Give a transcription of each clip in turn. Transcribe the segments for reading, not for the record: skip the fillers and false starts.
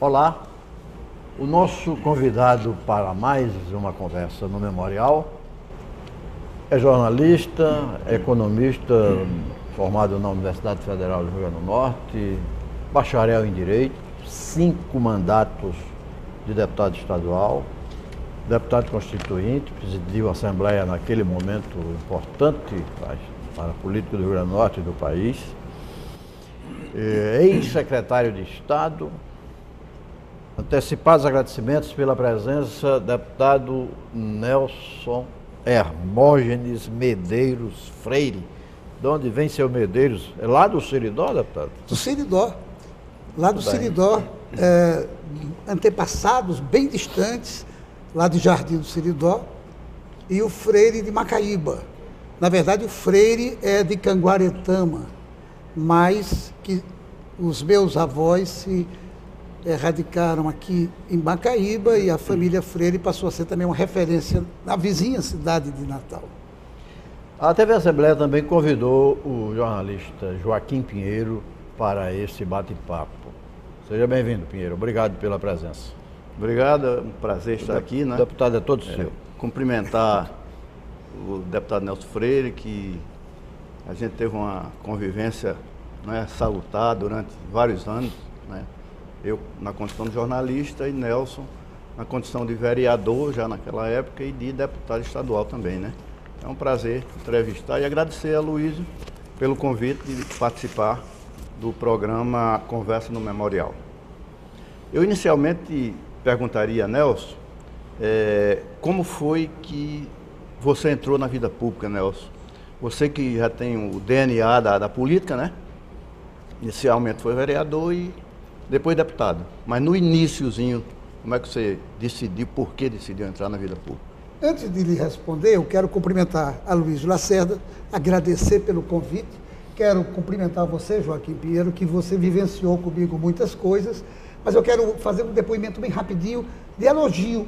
Olá, o nosso convidado para mais uma conversa no Memorial é jornalista, economista, formado na Universidade Federal do Rio Grande do Norte, bacharel em Direito, 5 mandatos de deputado estadual, deputado constituinte, presidiu a Assembleia naquele momento importante para a política do Rio Grande do Norte e do país, ex-secretário de Estado. Antecipados agradecimentos pela presença, deputado Nelson Hermógenes Medeiros Freire. De onde vem seu Medeiros? É lá do Seridó, deputado? Do Seridó. Lá do Seridó, antepassados bem distantes, lá do Jardim do Seridó, e o Freire de Macaíba. Na verdade, o Freire é de Canguaretama, mas que os meus avós se radicaram aqui em Macaíba e a família Freire passou a ser também uma referência na vizinha cidade de Natal. A TV Assembleia também convidou o jornalista Joaquim Pinheiro para esse bate-papo. Seja bem-vindo, Pinheiro. Obrigado pela presença. Obrigado, é um prazer estar aqui, né? O deputado é todo seu. Cumprimentar o deputado Nelson Freire, que a gente teve uma convivência, né, salutar durante vários anos, né? Eu na condição de jornalista e Nelson na condição de vereador já naquela época e de deputado estadual também, né? É um prazer entrevistar e agradecer a Luísio pelo convite de participar do programa Conversa no Memorial. Eu inicialmente perguntaria a Nelson como foi que você entrou na vida pública, Nelson? Você que já tem o DNA da política, né? Inicialmente foi vereador e depois deputado. Mas no iniciozinho, como é que você decidiu, por que decidiu entrar na vida pública? Antes de lhe responder, eu quero cumprimentar a Luísio Lacerda, agradecer pelo convite. Quero cumprimentar você, Joaquim Pinheiro, que você vivenciou comigo muitas coisas, mas eu quero fazer um depoimento bem rapidinho de elogio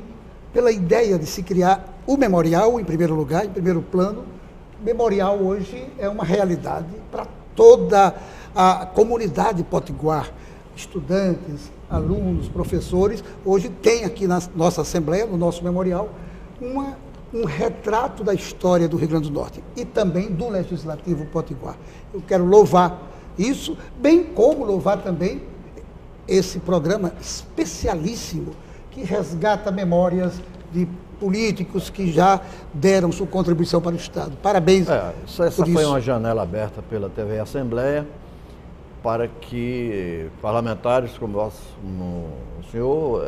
pela ideia de se criar o memorial, em primeiro lugar, em primeiro plano. O memorial hoje é uma realidade para toda a comunidade potiguar. Estudantes, alunos, professores, hoje tem aqui na nossa Assembleia, no nosso memorial, um retrato da história do Rio Grande do Norte e também do Legislativo Potiguar. Eu quero louvar isso, bem como louvar também esse programa especialíssimo que resgata memórias de políticos que já deram sua contribuição para o Estado. Parabéns. Essa foi uma janela aberta pela TV Assembleia para que parlamentares como o senhor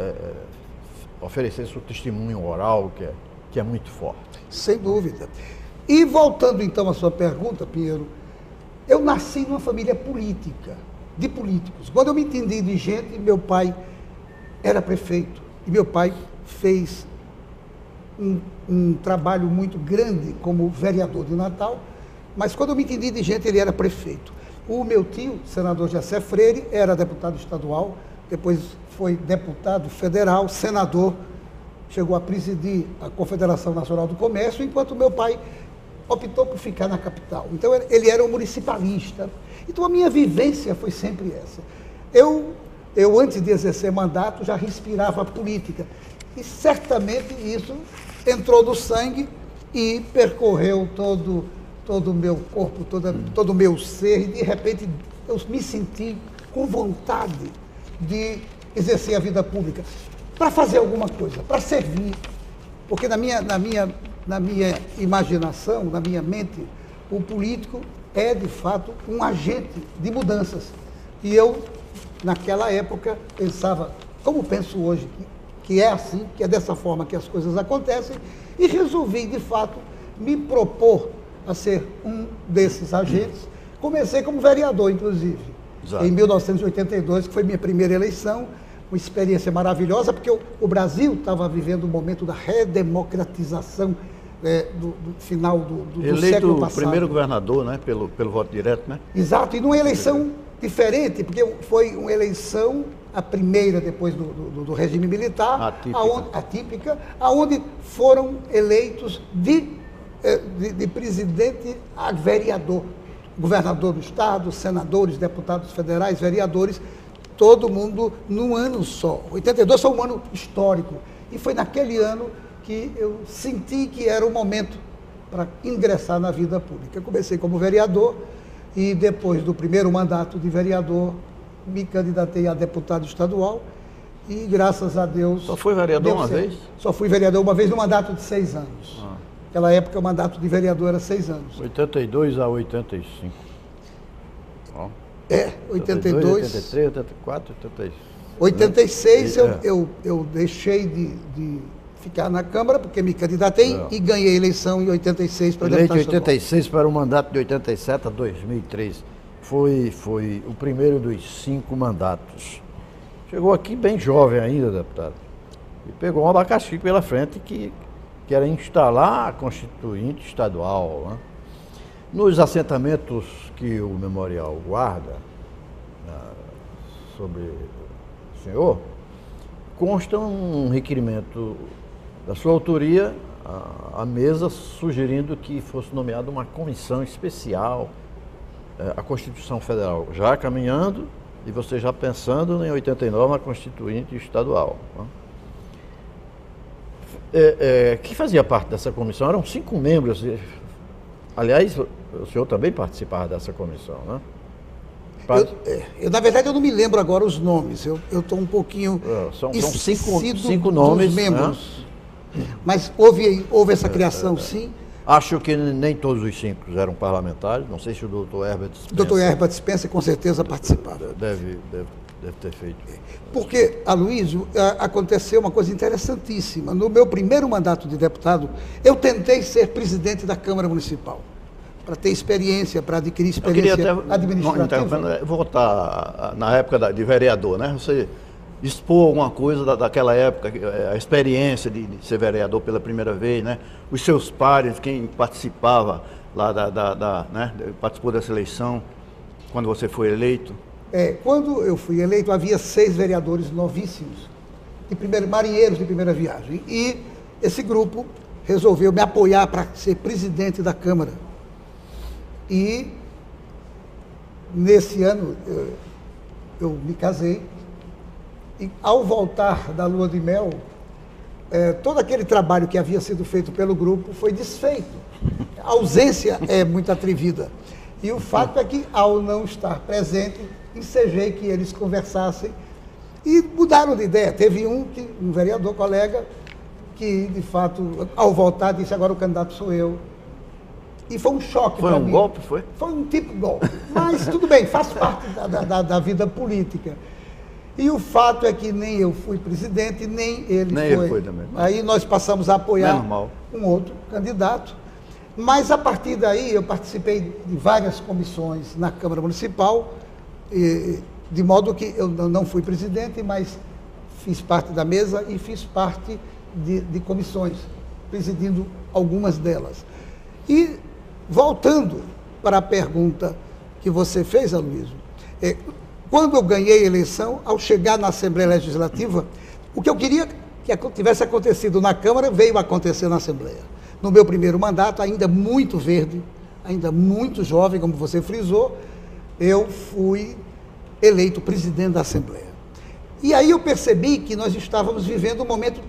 oferecesse o testemunho oral, que é muito forte. Sem dúvida. E voltando então à sua pergunta, Pinheiro, eu nasci numa família política, de políticos. Quando eu me entendi de gente, meu pai era prefeito e meu pai fez um trabalho muito grande como vereador de Natal, mas quando eu me entendi de gente, ele era prefeito. O meu tio, senador Jacé Freire, era deputado estadual, depois foi deputado federal, senador, chegou a presidir a Confederação Nacional do Comércio, enquanto meu pai optou por ficar na capital. Então, ele era um municipalista. Então, a minha vivência foi sempre essa. Eu antes de exercer mandato, já respirava a política. E certamente isso entrou no sangue e percorreu todo o meu corpo, todo o meu ser, e de repente eu me senti com vontade de exercer a vida pública, para fazer alguma coisa, para servir. Porque na minha imaginação, na minha mente, o político é de fato um agente de mudanças. E eu, naquela época, pensava, como penso hoje, que é assim, que é dessa forma que as coisas acontecem, e resolvi de fato me propor a ser um desses agentes. Comecei como vereador, inclusive, em 1982, que foi minha primeira eleição, uma experiência maravilhosa, porque o Brasil estava vivendo um momento da redemocratização do final do Eleito século o passado. primeiro governador, né, pelo voto direto, né? Exato, e numa eleição diferente, porque foi uma eleição, a primeira depois do regime militar, atípica, aonde foram eleitos de presidente a vereador, governador do estado, senadores, deputados federais, vereadores, todo mundo num ano só. 82 foi um ano histórico, e foi naquele ano que eu senti que era o momento para ingressar na vida pública. Eu comecei como vereador e depois do primeiro mandato de vereador me candidatei a deputado estadual e graças a Deus... Só foi vereador uma vez? Só fui vereador uma vez no mandato de 6 anos. Naquela época o mandato de vereador era 6 anos. 82 a 85. Ó. 82... 83, 84, 86. 86 eu deixei de ficar na Câmara, porque me candidatei e ganhei a eleição em 86 para deputado estadual. Eleito em 86 para o mandato de 87 a 2003. Foi o primeiro dos 5 mandatos. Chegou aqui bem jovem ainda, deputado. E pegou um abacaxi pela frente que era instalar a Constituinte estadual. Né? Nos assentamentos que o memorial guarda sobre o senhor, consta um requerimento da sua autoria à mesa sugerindo que fosse nomeada uma comissão especial à Constituição Federal, já caminhando e você já pensando em 89 na Constituinte estadual. Que fazia parte dessa comissão? Eram 5 membros. Aliás, o senhor também participava dessa comissão, né? Na verdade, eu não me lembro agora os nomes. Eu estou um pouquinho são 5 nomes, membros. Né? Mas houve essa criação, sim. Acho que nem todos os 5 eram parlamentares. Não sei se o doutor Herbert Spencer... Doutor Herbert Spencer, com certeza, participava. Deve ter feito. Porque, Aloysio, aconteceu uma coisa interessantíssima. No meu primeiro mandato de deputado, eu tentei ser presidente da Câmara Municipal, para ter experiência, para adquirir experiência administrativa. Voltar na época de vereador, né? Você expor alguma coisa daquela época, a experiência de ser vereador pela primeira vez, né? Os seus pares, quem participava lá né? Participou dessa eleição, quando você foi eleito. Quando eu fui eleito, havia 6 vereadores novíssimos, marinheiros de primeira viagem. E esse grupo resolveu me apoiar para ser presidente da Câmara. E nesse ano eu me casei. E ao voltar da lua de mel, todo aquele trabalho que havia sido feito pelo grupo foi desfeito. A ausência é muito atrevida. E o fato é que, ao não estar presente, ensejei que eles conversassem e mudaram de ideia. Teve um vereador colega que, de fato, ao voltar, disse: agora o candidato sou eu. E foi um choque para mim. Foi um golpe, foi? Foi um tipo de golpe. Mas tudo bem, faz parte da vida política. E o fato é que nem eu fui presidente, nem ele foi. Ele foi também. Aí nós passamos a apoiar um outro candidato. Mas, a partir daí, eu participei de várias comissões na Câmara Municipal, de modo que eu não fui presidente, mas fiz parte da mesa e fiz parte de comissões, presidindo algumas delas. E, voltando para a pergunta que você fez, Aloysio, quando eu ganhei a eleição, ao chegar na Assembleia Legislativa, o que eu queria que tivesse acontecido na Câmara veio acontecer na Assembleia. No meu primeiro mandato, ainda muito verde, ainda muito jovem, como você frisou, eu fui eleito presidente da Assembleia. E aí eu percebi que nós estávamos vivendo um momento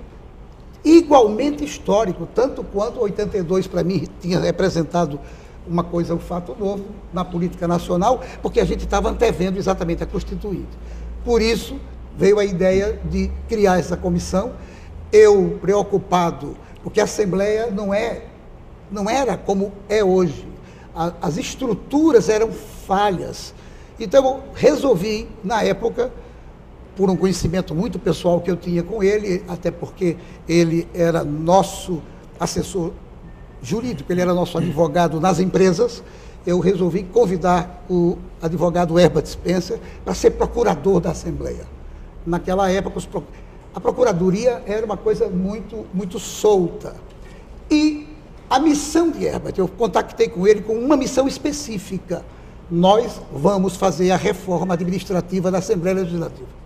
igualmente histórico, tanto quanto 82 para mim tinha representado uma coisa, um fato novo na política nacional, porque a gente estava antevendo exatamente a Constituinte. Por isso, veio a ideia de criar essa comissão. Eu, preocupado, porque a Assembleia não era como é hoje. As estruturas eram falhas. Então, eu resolvi, na época, por um conhecimento muito pessoal que eu tinha com ele, até porque ele era nosso assessor jurídico, ele era nosso advogado nas empresas, eu resolvi convidar o advogado Herbert Spencer para ser procurador da Assembleia. Naquela época, a Procuradoria era uma coisa muito solta. E a missão de Herbert, eu contactei com ele com uma missão específica. Nós vamos fazer a reforma administrativa da Assembleia Legislativa.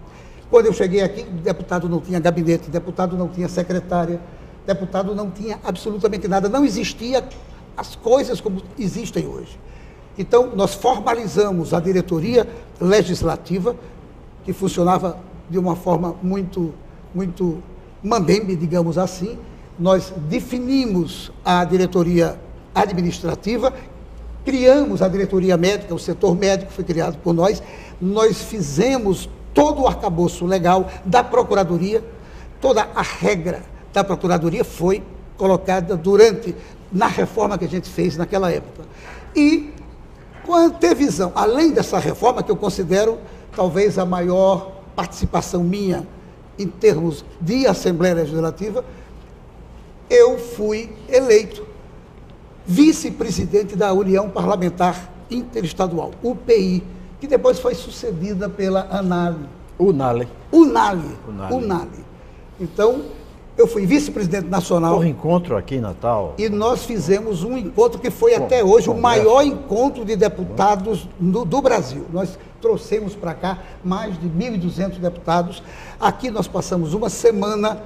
Quando eu cheguei aqui, o deputado não tinha gabinete, o deputado não tinha secretária, o deputado não tinha absolutamente nada, não existia as coisas como existem hoje. Então, nós formalizamos a diretoria legislativa, que funcionava de uma forma muito mambembe, digamos assim. Nós definimos a diretoria administrativa, criamos a diretoria médica, o setor médico foi criado por nós, nós fizemos todo o arcabouço legal da Procuradoria, toda a regra da Procuradoria foi colocada na reforma que a gente fez naquela época. E com a antevisão, além dessa reforma, que eu considero talvez a maior participação minha em termos de Assembleia Legislativa, eu fui eleito vice-presidente da União Parlamentar Interestadual, UPI, que depois foi sucedida pela UNALE. Então, eu fui vice-presidente nacional. Um encontro aqui em Natal. E nós fizemos um encontro que foi até hoje o maior encontro de deputados do Brasil. Nós trouxemos para cá mais de 1.200 deputados. Aqui nós passamos uma semana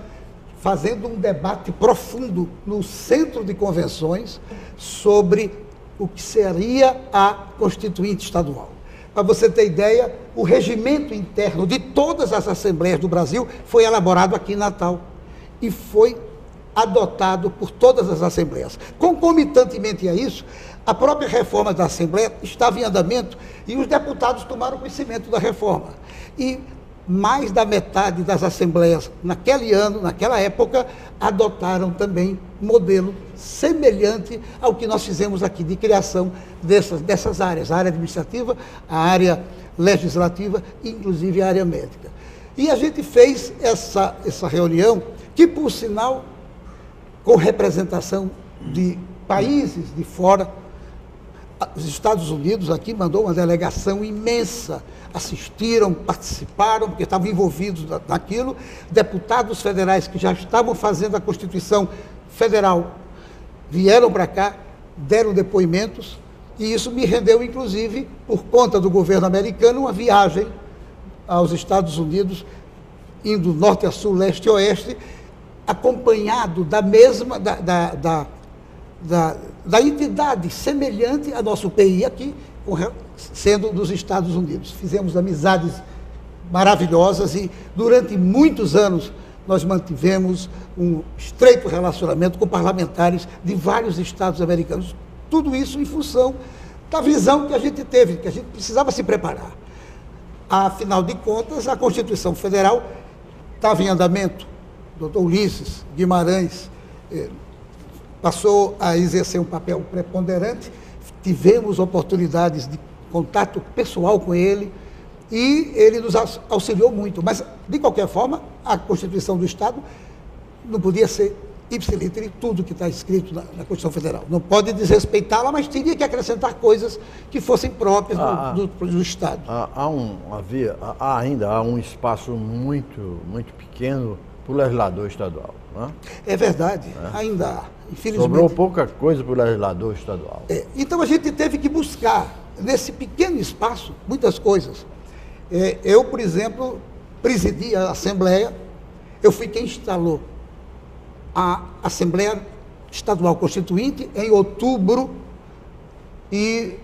fazendo um debate profundo no Centro de Convenções sobre o que seria a Constituinte Estadual. Para você ter ideia, o regimento interno de todas as assembleias do Brasil foi elaborado aqui em Natal e foi adotado por todas as assembleias. Concomitantemente a isso, a própria reforma da Assembleia estava em andamento e os deputados tomaram conhecimento da reforma. E mais da metade das assembleias naquele ano, naquela época, adotaram também modelo semelhante ao que nós fizemos aqui, de criação dessas áreas, a área administrativa, a área legislativa, inclusive a área médica. E a gente fez essa reunião, que por sinal, com representação de países de fora. Os Estados Unidos aqui mandou uma delegação imensa, assistiram, participaram, porque estavam envolvidos naquilo, deputados federais que já estavam fazendo a Constituição Federal vieram para cá, deram depoimentos, e isso me rendeu, inclusive, por conta do governo americano, uma viagem aos Estados Unidos, indo norte a sul, leste a oeste, acompanhado da mesma, da entidade semelhante à nossa UPI aqui, sendo dos Estados Unidos. Fizemos amizades maravilhosas e durante muitos anos nós mantivemos um estreito relacionamento com parlamentares de vários estados americanos. Tudo isso em função da visão que a gente teve, que a gente precisava se preparar. Afinal de contas, a Constituição Federal estava em andamento. O doutor Ulisses Guimarães passou a exercer um papel preponderante, tivemos oportunidades de contato pessoal com ele e ele nos auxiliou muito. Mas, de qualquer forma, a Constituição do Estado não podia ser ipsiliter tudo que está escrito na Constituição Federal. Não pode desrespeitá-la, mas teria que acrescentar coisas que fossem próprias do Estado. Ainda há um espaço muito pequeno para o legislador estadual. Não é? É verdade, ainda há, infelizmente. Sobrou pouca coisa para o legislador estadual. Então a gente teve que buscar, nesse pequeno espaço, muitas coisas. Eu, por exemplo, presidi a Assembleia, eu fui quem instalou a Assembleia Estadual Constituinte em outubro e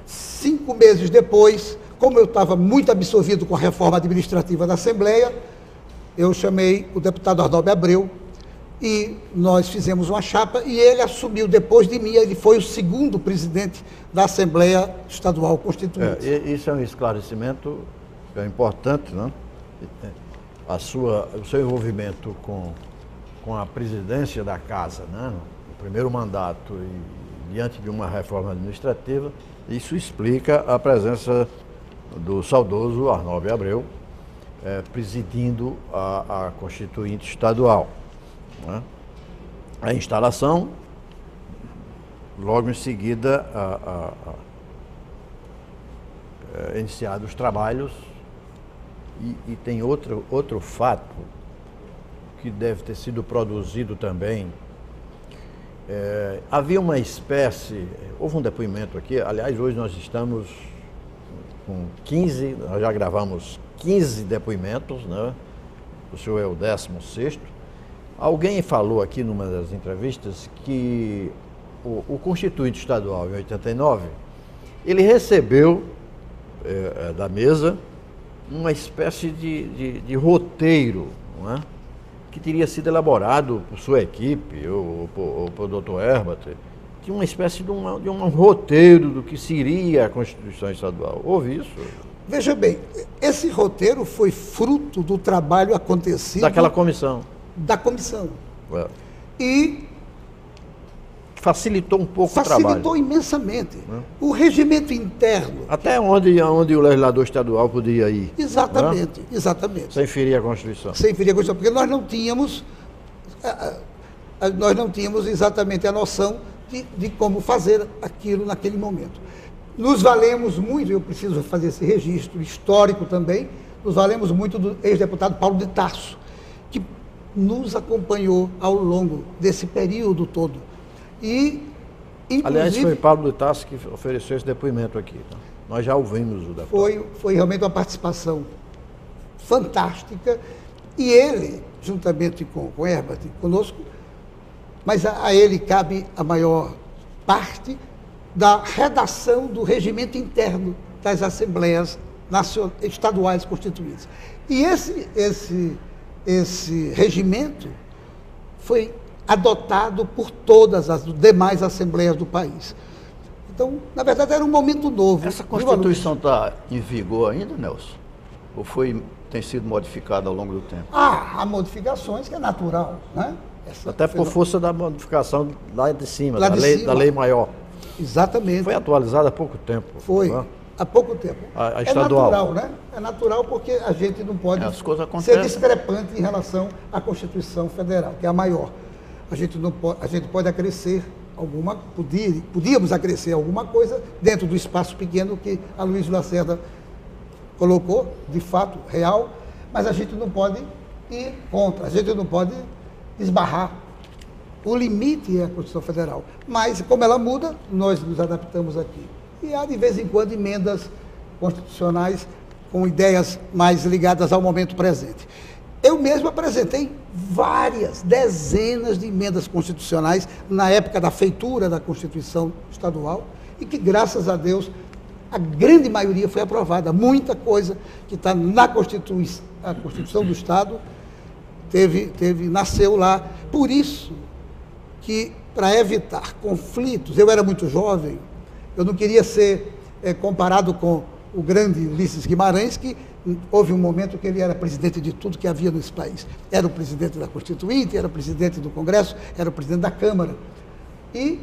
5 meses depois, como eu estava muito absorvido com a reforma administrativa da Assembleia, eu chamei o deputado Arnaldo Abreu e nós fizemos uma chapa e ele assumiu depois de mim, ele foi o segundo presidente da Assembleia Estadual Constituinte. Isso é um esclarecimento importante, né? O seu envolvimento com a presidência da Casa, né? No primeiro mandato e diante de uma reforma administrativa, isso explica a presença do saudoso Arnaldo Abreu, presidindo a Constituinte Estadual. Né? A instalação, logo em seguida, iniciados os trabalhos E tem outro fato que deve ter sido produzido também. Havia uma espécie, houve um depoimento aqui, aliás, hoje nós estamos com 15, nós já gravamos 15 depoimentos, né? O senhor é o 16º. Alguém falou aqui numa das entrevistas que o Constituinte Estadual, em 89, ele recebeu da mesa uma espécie de roteiro, não é? Que teria sido elaborado por sua equipe, ou por Dr. Herbert, tinha uma espécie de um roteiro do que seria a Constituição Estadual. Houve isso? Veja bem, esse roteiro foi fruto do trabalho acontecido... Daquela comissão. Da comissão. E... facilitou um pouco o trabalho. Facilitou imensamente. O regimento interno... Até onde o legislador estadual podia ir. Exatamente, exatamente. Sem ferir a Constituição. Sem ferir a Constituição, porque nós não tínhamos exatamente a noção de como fazer aquilo naquele momento. Nos valemos muito, eu preciso fazer esse registro histórico também, nos valemos muito do ex-deputado Paulo de Tarso, que nos acompanhou ao longo desse período todo. E, inclusive, aliás, foi Paulo de Tarso que ofereceu esse depoimento aqui. Tá? Nós já ouvimos o depoimento. Foi realmente uma participação fantástica. E ele, juntamente com Herbert, conosco, mas a ele cabe a maior parte da redação do regimento interno das Assembleias Estaduais Constituintes. E esse regimento foi adotado por todas as demais assembleias do país. Então, na verdade, era um momento novo. Essa Constituição está em vigor ainda, Nelson? Ou tem sido modificada ao longo do tempo? Há modificações, que é natural, né? Até por força da modificação lá de cima, lá da lei maior. Exatamente. Foi atualizada há pouco tempo. Foi, há pouco tempo. A estadual. É natural, né? É natural porque a gente não pode ser discrepante em relação à Constituição Federal, que é a maior. A gente pode acrescer podíamos acrescer alguma coisa dentro do espaço pequeno que a Luiz Lacerda colocou, de fato, real, mas a gente não pode ir contra, a gente não pode esbarrar. O limite é a Constituição Federal. Mas, como ela muda, nós nos adaptamos aqui. E há, de vez em quando, emendas constitucionais com ideias mais ligadas ao momento presente. Eu mesmo apresentei dezenas de emendas constitucionais na época da feitura da Constituição Estadual e que, graças a Deus, a grande maioria foi aprovada. Muita coisa que está na Constituição do Estado nasceu lá. Por isso que, para evitar conflitos, eu era muito jovem, eu não queria ser comparado com o grande Ulisses Guimarães, que houve um momento que ele era presidente de tudo que havia nesse país. Era o presidente da Constituinte, era o presidente do Congresso, era o presidente da Câmara. E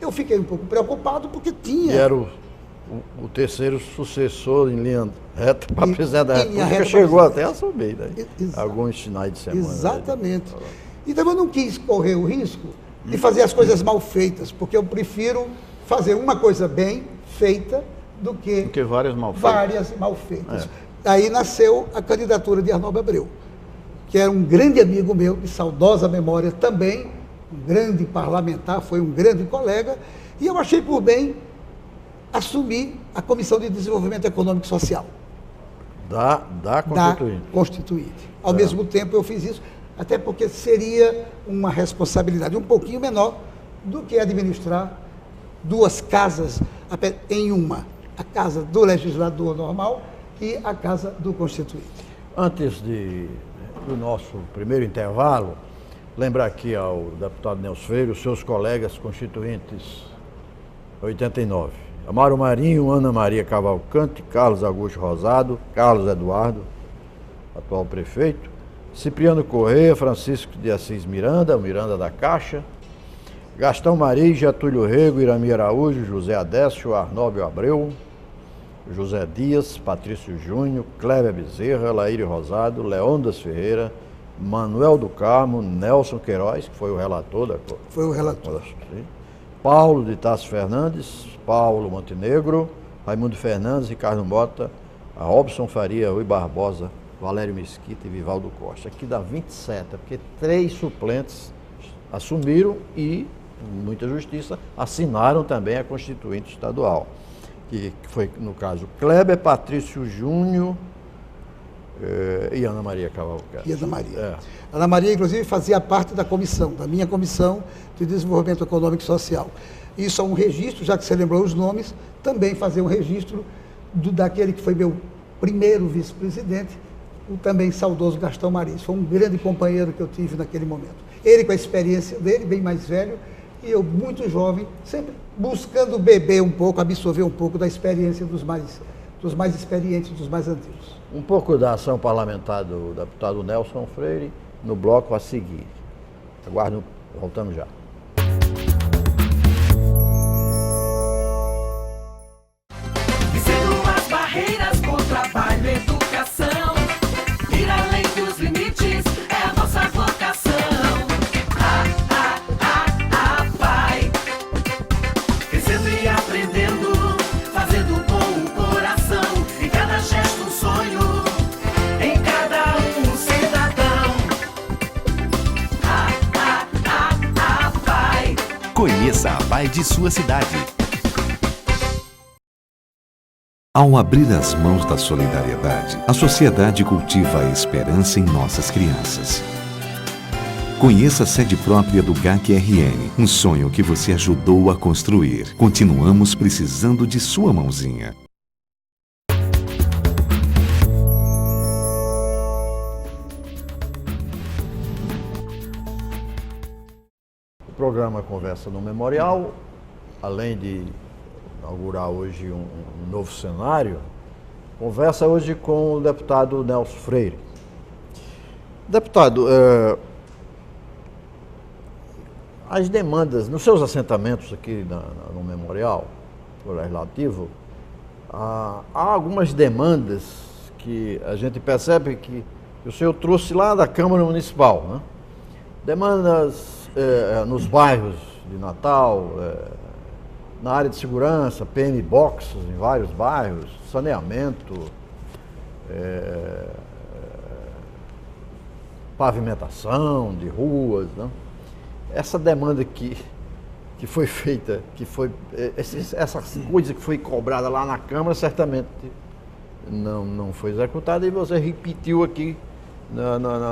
eu fiquei um pouco preocupado porque tinha... E era o terceiro sucessor em linha reta para presidente da República, chegou até a subir, né? Alguns finais de semana. Exatamente. Então eu não quis correr o risco de fazer as coisas mal feitas, porque eu prefiro fazer uma coisa bem feita do que várias mal feitas. Aí nasceu a candidatura de Arnaldo Abreu, que era um grande amigo meu, de saudosa memória também, um grande parlamentar, foi um grande colega, e eu achei por bem assumir a Comissão de Desenvolvimento Econômico e Social. Da Constituinte. Da Constituinte. Ao mesmo tempo eu fiz isso, até porque seria uma responsabilidade um pouquinho menor do que administrar duas casas em uma. A casa do legislador normal e a casa do Constituinte. Antes do nosso primeiro intervalo, lembrar aqui ao deputado Nelson Freire, os seus colegas constituintes 89. Amaro Marinho, Ana Maria Cavalcante, Carlos Augusto Rosado, Carlos Eduardo, atual prefeito, Cipriano Corrêa, Francisco de Assis Miranda, o Miranda da Caixa, Gastão Maria, Getúlio Rego, Irami Araújo, José Adécio, Arnóbio Abreu, José Dias, Patrício Júnior, Cléber Bezerra, Laíre Rosado, Leônidas Ferreira, Manuel do Carmo, Nelson Queiroz, que foi o relator Foi o relator. Paulo de Tarso Fernandes, Paulo Montenegro, Raimundo Fernandes, Ricardo Mota, Robson Faria, Rui Barbosa, Valério Mesquita e Vivaldo Costa. Aqui dá 27, porque 3 suplentes assumiram e, com muita justiça, assinaram também a Constituinte Estadual, que foi, no caso, Kleber, Patrício Júnior e Ana Maria Cavalcante. E Ana Maria. É. Ana Maria, inclusive, fazia parte da minha comissão de desenvolvimento econômico e social. Isso é um registro, já que você lembrou os nomes, também fazer um registro daquele que foi meu primeiro vice-presidente, o também saudoso Gastão Maris. Foi um grande companheiro que eu tive naquele momento. Ele com a experiência dele, bem mais velho, e eu muito jovem, sempre buscando beber um pouco, absorver um pouco da experiência dos mais experientes, dos mais antigos. Um pouco da ação parlamentar do deputado Nelson Freire no bloco a seguir. Aguardo, voltamos já. Vencendo as barreiras com trabalho e educação, ir além dos limites é a nossa vocação. Vai crescendo e aprendendo, fazendo com o coração, em cada gesto um sonho, em cada um cidadão. Vai. Conheça a PAI de sua cidade. Ao abrir as mãos da solidariedade, a sociedade cultiva a esperança em nossas crianças. Conheça a sede própria do GAC-RN, um sonho que você ajudou a construir. Continuamos precisando de sua mãozinha. O programa Conversa no Memorial, além de inaugurar hoje um novo cenário, conversa hoje com o deputado Nelson Freire. Deputado, as demandas, nos seus assentamentos aqui no Memorial Legislativo, há algumas demandas que a gente percebe que o senhor trouxe lá da Câmara Municipal, né? Demandas nos bairros de Natal, na área de segurança, PM Boxes em vários bairros, saneamento, pavimentação de ruas, né? Essa demanda que foi feita, essa coisa que foi cobrada lá na Câmara, certamente não foi executada, e você repetiu aqui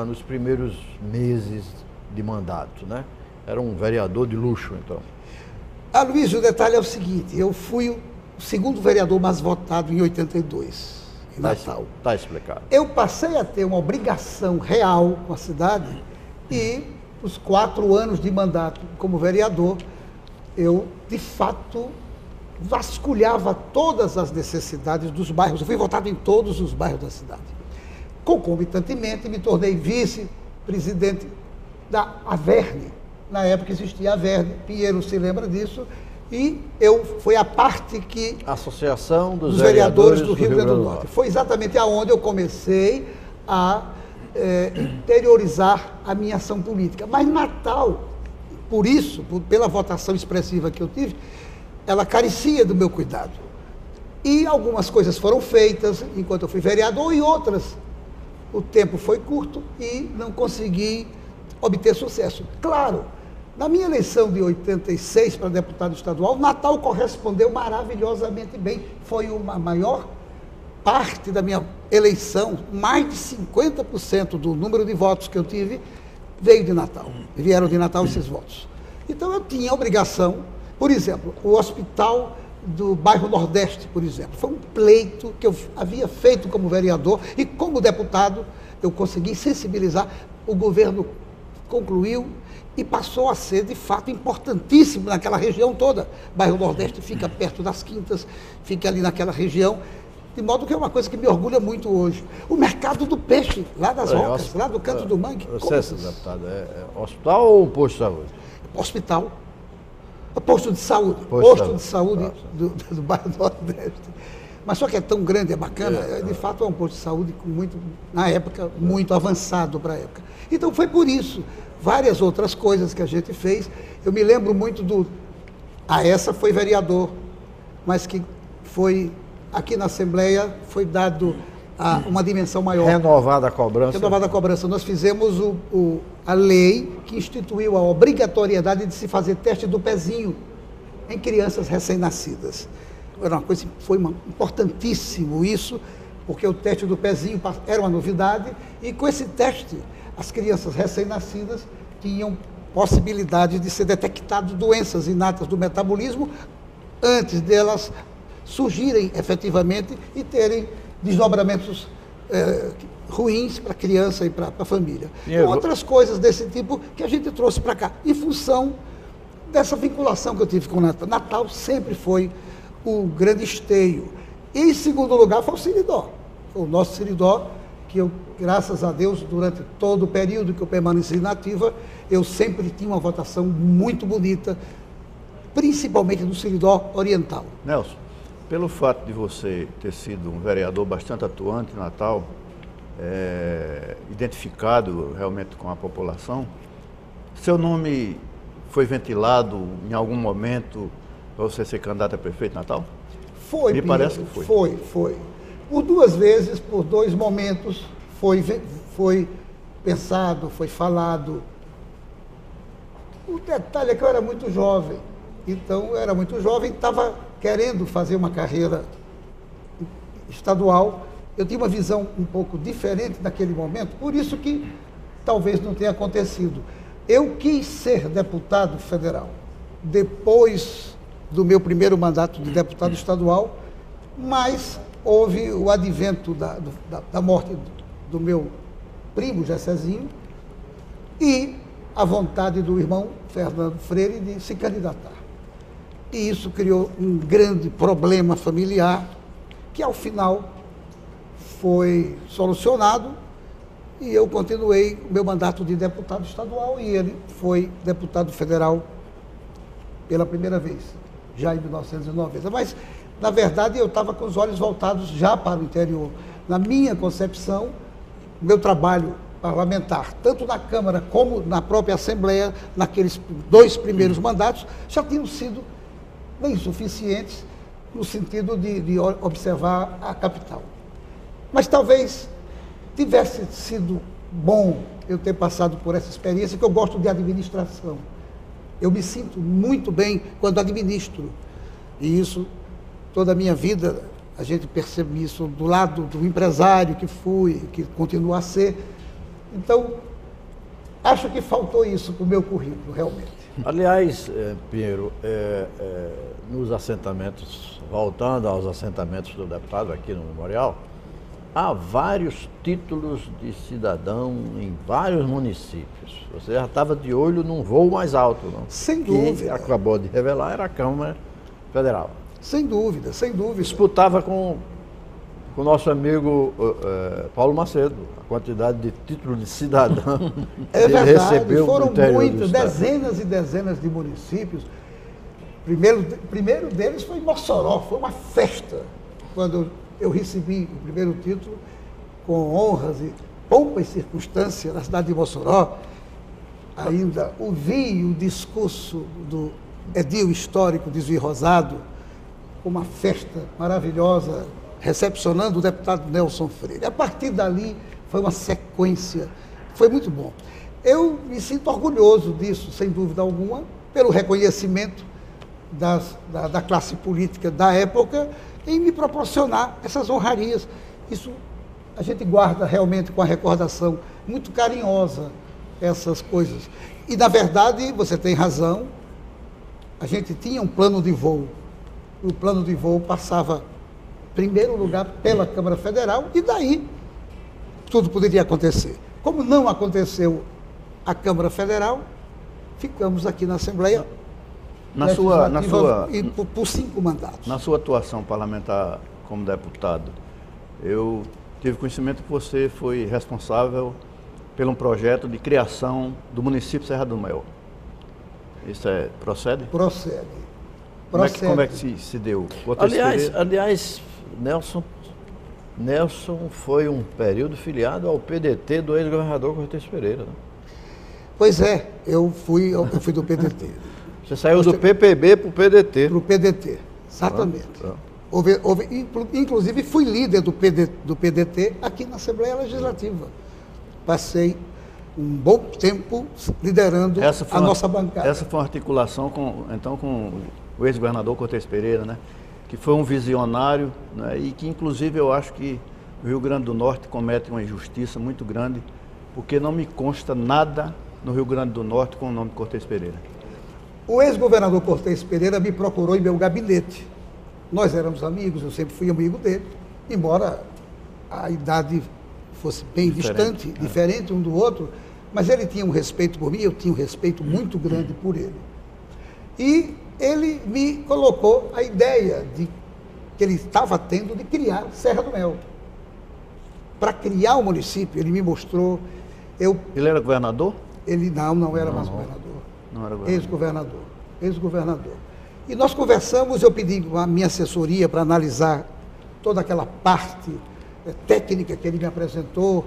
nos primeiros meses de mandato, né? Era um vereador de luxo, então. Luiz, o detalhe é o seguinte, eu fui o segundo vereador mais votado em 82, em Natal. Está explicado. Eu passei a ter uma obrigação real com a cidade e os 4 anos de mandato como vereador, eu, de fato, vasculhava todas as necessidades dos bairros. Eu fui votado em todos os bairros da cidade. Concomitantemente, me tornei vice-presidente da Averne. Na época existia a Averne, Pinheiro se lembra disso, e foi a parte que... Associação dos Vereadores do Rio Grande do Norte. Foi exatamente aonde eu comecei a interiorizar a minha ação política. Mas Natal, por isso, pela votação expressiva que eu tive, ela carecia do meu cuidado. E algumas coisas foram feitas enquanto eu fui vereador e outras o tempo foi curto e não consegui obter sucesso. Claro, na minha eleição de 86 para deputado estadual, Natal correspondeu maravilhosamente bem. Foi a maior parte da minha eleição, mais de 50% do número de votos que eu tive veio de Natal. Vieram de Natal esses votos. Então eu tinha a obrigação, por exemplo, o hospital do bairro Nordeste, por exemplo, foi um pleito que eu havia feito como vereador e como deputado eu consegui sensibilizar, o governo concluiu e passou a ser, de fato, importantíssimo naquela região toda. O bairro Nordeste fica perto das Quintas, fica ali naquela região, de modo que é uma coisa que me orgulha muito hoje. O mercado do peixe, lá das Rocas, lá do Canto do Mangue. Deputado, hospital ou posto de saúde? Hospital. Posto de saúde. Posto de saúde do bairro Nordeste. Mas só que é tão grande, é bacana, de fato é um posto de saúde na época, muito avançado para a época. Então foi por isso, várias outras coisas que a gente fez. Eu me lembro muito essa foi vereador, mas que foi, aqui na Assembleia, foi dado uma dimensão maior. Renovada a cobrança. Renovada a cobrança. Nós fizemos a lei que instituiu a obrigatoriedade de se fazer teste do pezinho em crianças recém-nascidas. Era uma coisa, foi importantíssimo isso, porque o teste do pezinho era uma novidade, e com esse teste, as crianças recém-nascidas tinham possibilidade de ser detectadas doenças inatas do metabolismo antes delas surgirem efetivamente e terem desdobramentos ruins para a criança e para a família. E outras coisas desse tipo que a gente trouxe para cá, em função dessa vinculação que eu tive com o Natal. Natal sempre foi o grande esteio. E, em segundo lugar, foi o Seridó. Foi o nosso Seridó, que eu, graças a Deus, durante todo o período que eu permaneci nativa, eu sempre tinha uma votação muito bonita, principalmente no Seridó Oriental. Nelson, pelo fato de você ter sido um vereador bastante atuante em Natal, identificado realmente com a população, seu nome foi ventilado em algum momento para você ser candidato a prefeito de Natal? Foi, Me parece que foi. Foi. Por 2 vezes, por 2 momentos, foi pensado, foi falado. O detalhe é que eu era muito jovem. Então, eu era muito jovem, estava querendo fazer uma carreira estadual. Eu tinha uma visão um pouco diferente naquele momento, por isso que talvez não tenha acontecido. Eu quis ser deputado federal depois do meu primeiro mandato de deputado estadual, mas houve o advento da morte do meu primo, Gessezinho, e a vontade do irmão Fernando Freire de se candidatar. E isso criou um grande problema familiar, que ao final foi solucionado, e eu continuei o meu mandato de deputado estadual, e ele foi deputado federal pela primeira vez, já em 1990. Mas, na verdade, eu estava com os olhos voltados já para o interior. Na minha concepção, meu trabalho parlamentar, tanto na Câmara como na própria Assembleia, naqueles 2 primeiros mandatos, já tinham sido bem suficientes no sentido de observar a capital. Mas talvez tivesse sido bom eu ter passado por essa experiência, que eu gosto de administração. Eu me sinto muito bem quando administro. E isso, toda a minha vida, a gente percebe isso do lado do empresário que fui, que continua a ser. Então, acho que faltou isso para o meu currículo, realmente. Aliás, Pinheiro, nos assentamentos, voltando aos assentamentos do deputado aqui no Memorial, há vários títulos de cidadão em vários municípios. Você já estava de olho num voo mais alto, não? Sem dúvida. Que acabou de revelar, era a Câmara Federal. Sem dúvida, sem dúvida. Disputava com o nosso amigo Paulo Macedo, a quantidade de títulos de cidadão. É verdade, foram muitos, dezenas e dezenas de municípios. Primeiro deles foi em Mossoró, foi uma festa, quando eu recebi o primeiro título, com honras e pompa e circunstância na cidade de Mossoró. Ainda ouvi o discurso do edil histórico desvirrosado, uma festa maravilhosa, recepcionando o deputado Nelson Freire. A partir dali, foi uma sequência, foi muito bom. Eu me sinto orgulhoso disso, sem dúvida alguma, pelo reconhecimento da classe política da época em me proporcionar essas honrarias. Isso a gente guarda realmente com a recordação muito carinhosa, essas coisas. E, na verdade, você tem razão, a gente tinha um plano de voo. O plano de voo passava, em primeiro lugar, pela Câmara Federal, e daí tudo poderia acontecer. Como não aconteceu a Câmara Federal, ficamos aqui na Assembleia por 5 mandatos. Na sua atuação parlamentar como deputado, eu tive conhecimento que você foi responsável por um projeto de criação do município Serra do Mel. Isso procede? Procede. Como é que se deu? Aliás, Nelson foi um período filiado ao PDT do ex-governador Cortes Pereira. Né? Pois é, eu fui do PDT. Você saiu do PPB para o PDT. Para o PDT, exatamente. Inclusive, fui líder do PDT aqui na Assembleia Legislativa. Passei um bom tempo liderando a nossa bancada. Essa foi uma articulação com o ex-governador Cortez Pereira, né? Que foi um visionário, né? E que, inclusive, eu acho que o Rio Grande do Norte comete uma injustiça muito grande, porque não me consta nada no Rio Grande do Norte com o nome de Cortez Pereira. O ex-governador Cortez Pereira me procurou em meu gabinete. Nós éramos amigos, eu sempre fui amigo dele, embora a idade fosse bem distante, diferente um do outro, mas ele tinha um respeito por mim, eu tinha um respeito muito grande por ele. E ele me colocou a ideia que ele estava tendo de criar Serra do Mel. Para criar o município, ele me mostrou... Ele era governador? Ele não era mais governador. Não era governador. Ex-governador. E nós conversamos, eu pedi a minha assessoria para analisar toda aquela parte técnica que ele me apresentou.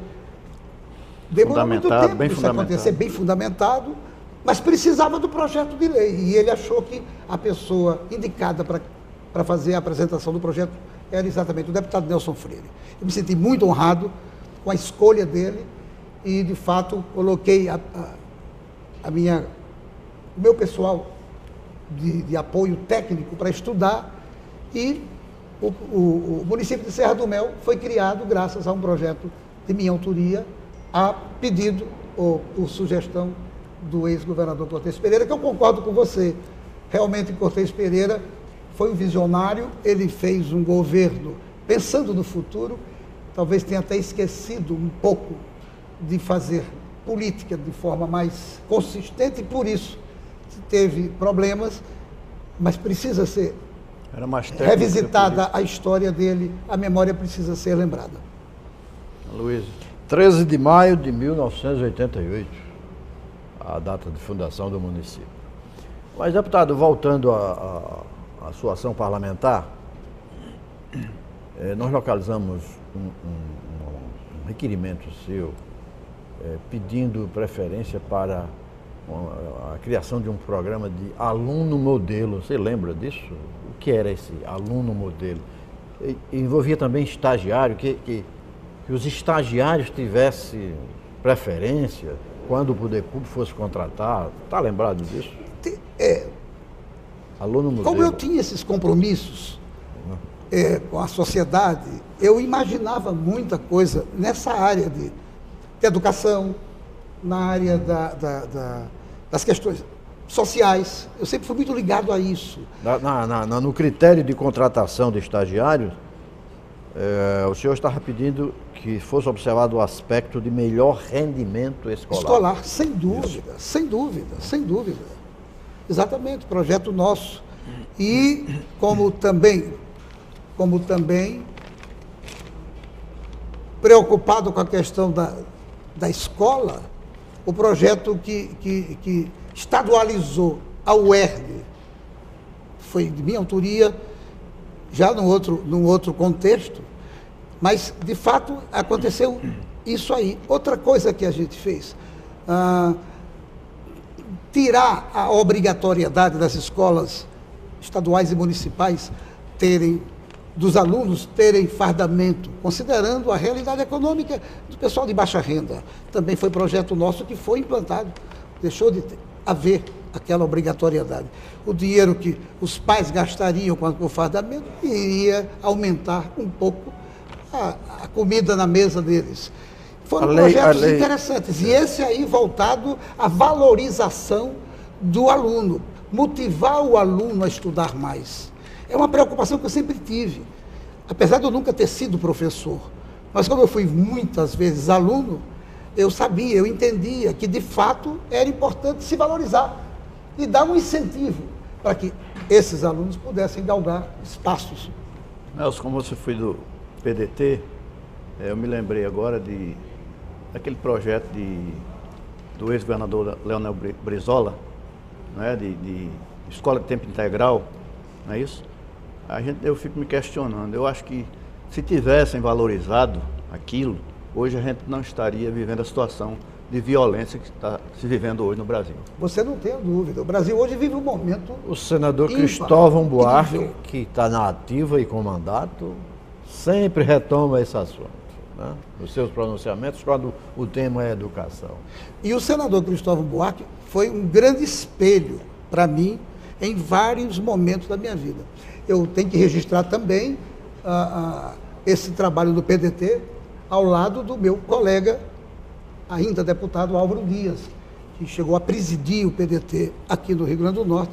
Demorou muito tempo isso acontecer, bem fundamentado, mas precisava do projeto de lei. E ele achou que a pessoa indicada para fazer a apresentação do projeto era exatamente o deputado Nelson Freire. Eu me senti muito honrado com a escolha dele e, de fato, coloquei o meu pessoal de apoio técnico para estudar, e o município de Serra do Mel foi criado graças a um projeto de minha autoria, a pedido ou por sugestão do ex-governador Cortez Pereira, que eu concordo com você. Realmente, Cortez Pereira foi um visionário, ele fez um governo pensando no futuro, talvez tenha até esquecido um pouco de fazer política de forma mais consistente, e por isso teve problemas, mas precisa ser revisitada a história dele, a memória precisa ser lembrada. Luiz. 13 de maio de 1988, a data de fundação do município. Mas, deputado, voltando à sua ação parlamentar, nós localizamos um requerimento seu pedindo preferência para a criação de um programa de aluno modelo. Você lembra disso? O que era esse aluno modelo? Envolvia também estagiário, que os estagiários tivessem preferência quando o poder público fosse contratar. Está lembrado disso? Aluno modelo. Como eu tinha esses compromissos com a sociedade, eu imaginava muita coisa nessa área de educação, na área das questões sociais. Eu sempre fui muito ligado a isso. No critério de contratação de estagiários, o senhor estava pedindo que fosse observado o aspecto de melhor rendimento escolar. Sem dúvida, sem dúvida, sem dúvida. Exatamente, projeto nosso. E como também preocupado com a questão da escola, o projeto que estadualizou a UERJ foi de minha autoria, já num outro contexto, mas, de fato, aconteceu isso aí. Outra coisa que a gente fez, tirar a obrigatoriedade das escolas estaduais e municipais dos alunos terem fardamento, considerando a realidade econômica do pessoal de baixa renda. Também foi projeto nosso que foi implantado, deixou de haver aquela obrigatoriedade. O dinheiro que os pais gastariam com o fardamento iria aumentar um pouco a comida na mesa deles. Foram projetos interessantes, e esse aí voltado à valorização do aluno, motivar o aluno a estudar mais. É uma preocupação que eu sempre tive, apesar de eu nunca ter sido professor. Mas como eu fui muitas vezes aluno, eu sabia, eu entendia que de fato era importante se valorizar e dar um incentivo para que esses alunos pudessem galgar espaços. Nelson, como você foi do PDT, eu me lembrei agora daquele projeto do ex-governador Leonel Brizola, não é? de escola de tempo integral, não é isso? Eu fico me questionando. Eu acho que se tivessem valorizado aquilo, hoje a gente não estaria vivendo a situação de violência que está se vivendo hoje no Brasil. Você não tem dúvida. O Brasil hoje vive um momento... O senador ímpar, Cristóvão Buarque, incrível. que está na ativa e com mandato, sempre retoma esse assunto, né? Nos seus pronunciamentos, quando o tema é educação. E o senador Cristóvão Buarque foi um grande espelho para mim em vários momentos da minha vida. Eu tenho que registrar também esse trabalho do PDT ao lado do meu colega, ainda deputado Álvaro Dias, que chegou a presidir o PDT aqui no Rio Grande do Norte.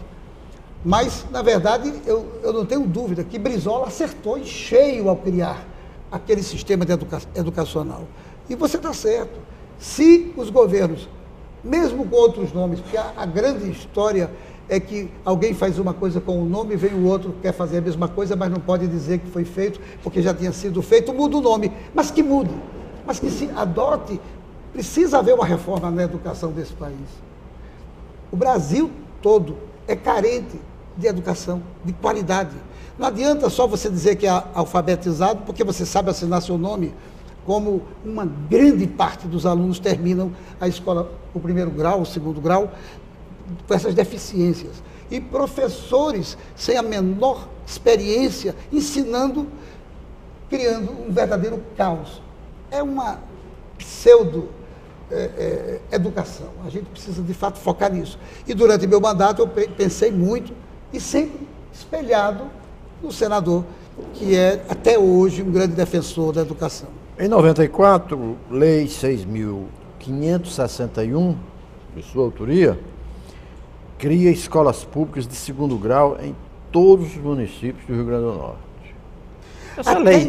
Mas, na verdade, eu não tenho dúvida que Brizola acertou em cheio ao criar aquele sistema de educacional. E você está certo. Se os governos, mesmo com outros nomes, porque a grande história é que alguém faz uma coisa com um nome, vem o outro que quer fazer a mesma coisa, mas não pode dizer que foi feito, porque já tinha sido feito, muda o nome. Mas que mude, mas que se adote. Precisa haver uma reforma na educação desse país. O Brasil todo é carente de educação, de qualidade. Não adianta só você dizer que é alfabetizado, porque você sabe assinar seu nome, como uma grande parte dos alunos terminam a escola, o primeiro grau, o segundo grau, com essas deficiências. E professores sem a menor experiência, ensinando, criando um verdadeiro caos. É uma pseudo-educação. A gente precisa, de fato, focar nisso. E durante meu mandato eu pensei muito, e sempre espelhado no senador, que é, até hoje, um grande defensor da educação. Em 94, Lei 6.561, de sua autoria, cria escolas públicas de segundo grau em todos os municípios do Rio Grande do Norte.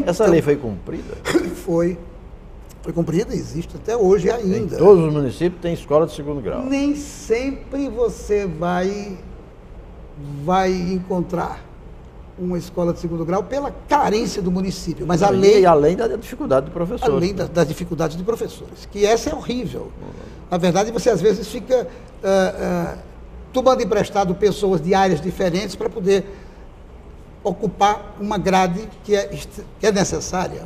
Essa lei foi cumprida? Foi cumprida, existe até hoje ainda. Em todos os municípios tem escola de segundo grau. Nem sempre você vai encontrar uma escola de segundo grau pela carência do município, mas a lei... E além da dificuldade de professores. Além das dificuldades de professores, que essa é horrível. Na verdade, você às vezes fica tomando emprestado pessoas de áreas diferentes para poder ocupar uma grade que é necessária.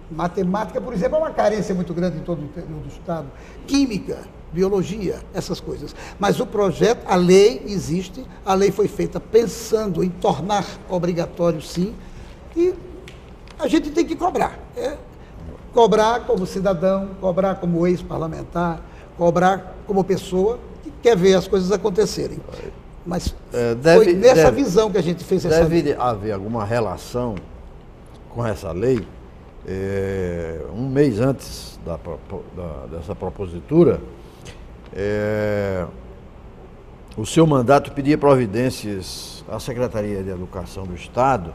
Matemática, por exemplo, é uma carência muito grande em todo o interior do Estado. Química, biologia, essas coisas. Mas o projeto, a lei existe, a lei foi feita pensando em tornar obrigatório, sim, e a gente tem que cobrar. Cobrar como cidadão, cobrar como ex-parlamentar, cobrar como pessoa que quer ver as coisas acontecerem. Mas foi nessa visão que a gente fez essa lei. Deve haver alguma relação com essa lei. Um mês antes dessa propositura, o seu mandato pedia providências à Secretaria de Educação do Estado,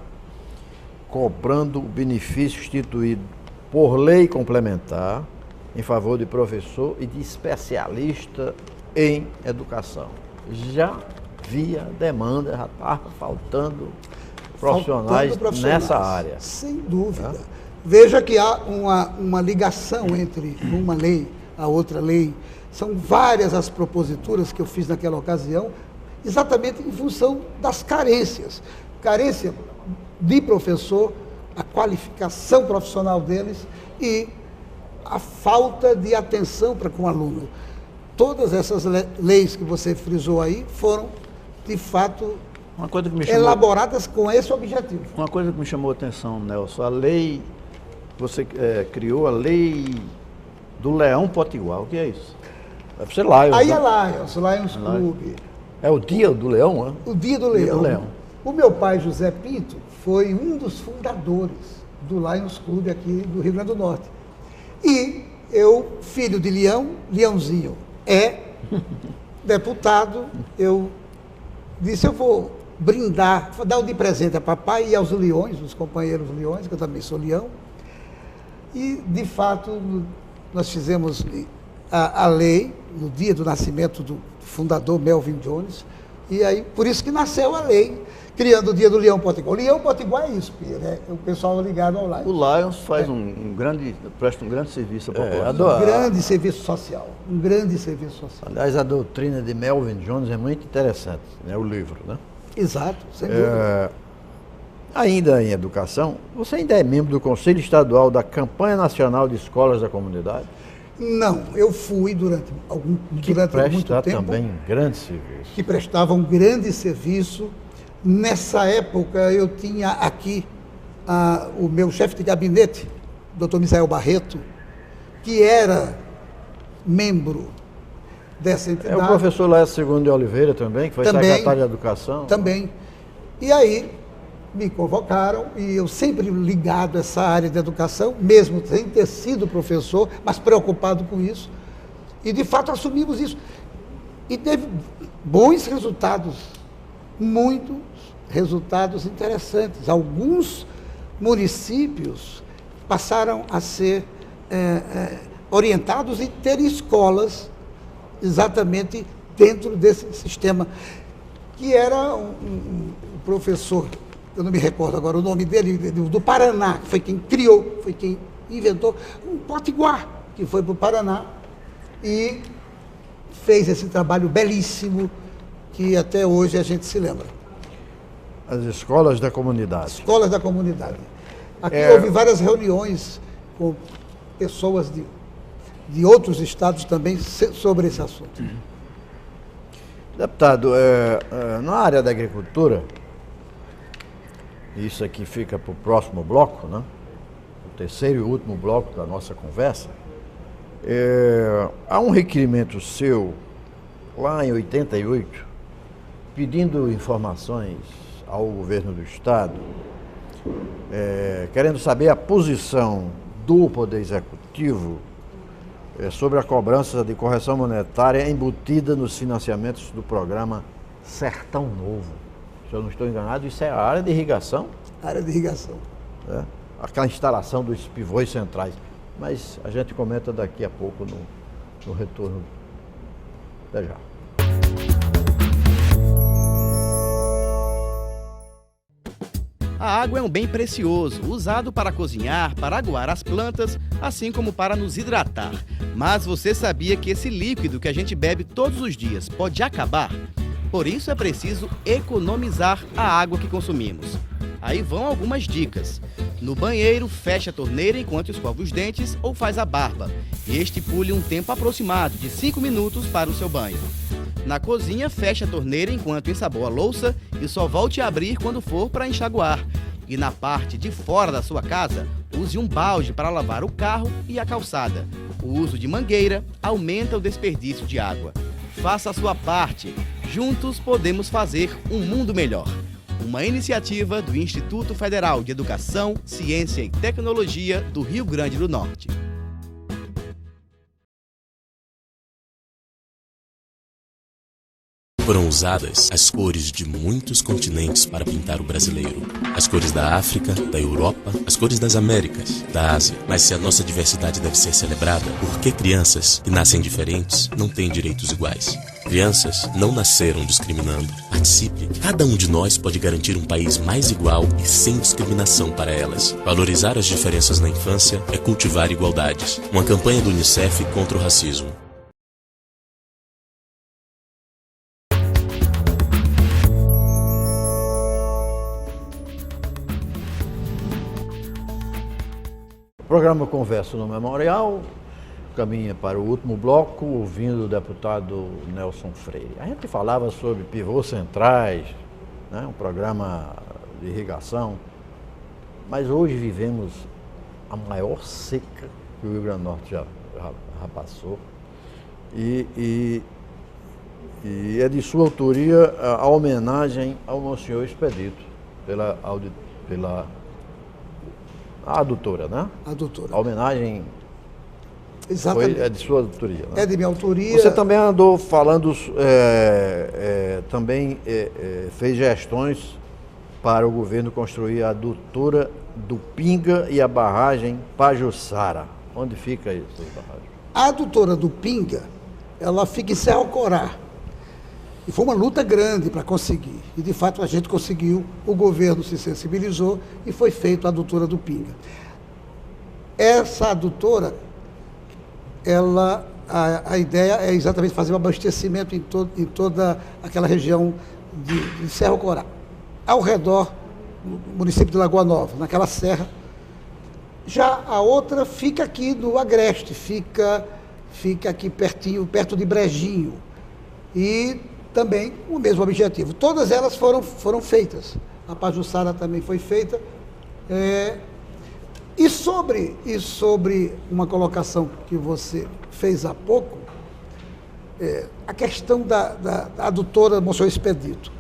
cobrando o benefício instituído por lei complementar em favor de professor e de especialista em educação. Já havia demanda, já estava faltando profissionais nessa área. Sem dúvida. Veja que há uma ligação entre uma lei, a outra lei. São várias as proposituras que eu fiz naquela ocasião, exatamente em função das carências. Carência de professor, a qualificação profissional deles e a falta de atenção para com o aluno. Todas essas leis que você frisou aí foram, de fato, elaboradas com esse objetivo. Uma coisa que me chamou a atenção, Nelson, a lei, você criou a lei do Leão Potiguar, o que é isso? Deve ser Lions. Aí né? é Lions Clube. É o Dia do Leão, né? O Dia do Leão. O meu pai, José Pinto, foi um dos fundadores do Lions Clube aqui do Rio Grande do Norte. E eu, filho de Leão, Leãozinho deputado, eu disse, eu vou brindar, vou dar de presente a papai e aos leões, os companheiros leões, que eu também sou leão. E, de fato, nós fizemos a lei no dia do nascimento do fundador Melvin Jones, e aí, por isso que nasceu a lei, criando o Dia do Leão Potiguar. O Leão Potiguar é isso, né? O pessoal ligado ao Lions. O Lions faz presta um grande serviço à população. Um grande serviço social. Um grande serviço social. Aliás, a doutrina de Melvin Jones é muito interessante, né? O livro, né? Exato, sem dúvida. Ainda em educação, você ainda é membro do Conselho Estadual da Campanha Nacional de Escolas da Comunidade? Não, eu fui durante muito tempo. Também grande serviço. Que prestava um grande serviço. Nessa época eu tinha aqui o meu chefe de gabinete, Dr. Misael Barreto, que era membro dessa entidade. É o professor Laércio Segundo de Oliveira também, que foi secretário de Educação. Também. E aí me convocaram, e eu sempre ligado a essa área de educação, mesmo sem ter sido professor, mas preocupado com isso. E de fato assumimos isso. E teve bons resultados, muitos resultados interessantes. Alguns municípios passaram a ser orientados e ter escolas exatamente dentro desse sistema, que era um professor, eu não me recordo agora o nome dele, do Paraná, que foi quem criou, foi quem inventou, um potiguar, que foi para o Paraná e fez esse trabalho belíssimo que até hoje a gente se lembra. As escolas da comunidade. Escolas da comunidade. Aqui houve várias reuniões com pessoas de outros estados também sobre esse assunto. Deputado, na área da agricultura, isso aqui fica para o próximo bloco, né? O terceiro e último bloco da nossa conversa, há um requerimento seu, lá em 88, pedindo informações ao governo do Estado, querendo saber a posição do Poder Executivo sobre a cobrança de correção monetária embutida nos financiamentos do programa Sertão Novo. Se eu não estou enganado, isso é a área de irrigação? Área de irrigação. Aquela instalação dos pivôs centrais. Mas a gente comenta daqui a pouco no retorno. Até já. A água é um bem precioso, usado para cozinhar, para aguar as plantas, assim como para nos hidratar. Mas você sabia que esse líquido que a gente bebe todos os dias pode acabar? Por isso é preciso economizar a água que consumimos. Aí vão algumas dicas. No banheiro, feche a torneira enquanto escova os dentes ou faz a barba. E estipule um tempo aproximado de 5 minutos para o seu banho. Na cozinha, feche a torneira enquanto ensaboa a louça e só volte a abrir quando for para enxaguar. E na parte de fora da sua casa, use um balde para lavar o carro e a calçada. O uso de mangueira aumenta o desperdício de água. Faça a sua parte. Juntos podemos fazer um mundo melhor. Uma iniciativa do Instituto Federal de Educação, Ciência e Tecnologia do Rio Grande do Norte. Foram usadas as cores de muitos continentes para pintar o brasileiro. As cores da África, da Europa, as cores das Américas, da Ásia. Mas se a nossa diversidade deve ser celebrada, por que crianças que nascem diferentes não têm direitos iguais? Crianças não nasceram discriminando. Participe. Cada um de nós pode garantir um país mais igual e sem discriminação para elas. Valorizar as diferenças na infância é cultivar igualdades. Uma campanha do UNICEF contra o racismo. O programa Conversa no Memorial caminha para o último bloco, ouvindo o deputado Nelson Freire. A gente falava sobre pivôs centrais, né, um programa de irrigação, mas hoje vivemos a maior seca que o Rio Grande do Norte já passou. E é de sua autoria a homenagem ao Monsenhor Expedito, pela a adutora, né? A adutora. A homenagem exatamente. É de sua autoria, né? É de minha autoria. Você também andou falando, fez gestões para o governo construir a adutora do Pinga e a barragem Pajuçara. Onde fica isso, barragem? A adutora do Pinga, ela fica em Serra Corá. E foi uma luta grande para conseguir. E, de fato, a gente conseguiu, o governo se sensibilizou e foi feita a adutora do Pinga. Essa adutora, a ideia é exatamente fazer um abastecimento em toda aquela região de Serra Corá. Ao redor do município de Lagoa Nova, naquela serra. Já a outra fica aqui no Agreste, fica fica aqui pertinho, perto de Brejinho. E também o mesmo objetivo. Todas elas foram feitas. A Pajuçara também foi feita. E sobre uma colocação que você fez há pouco, a questão da adutora Monsenhor Expedito.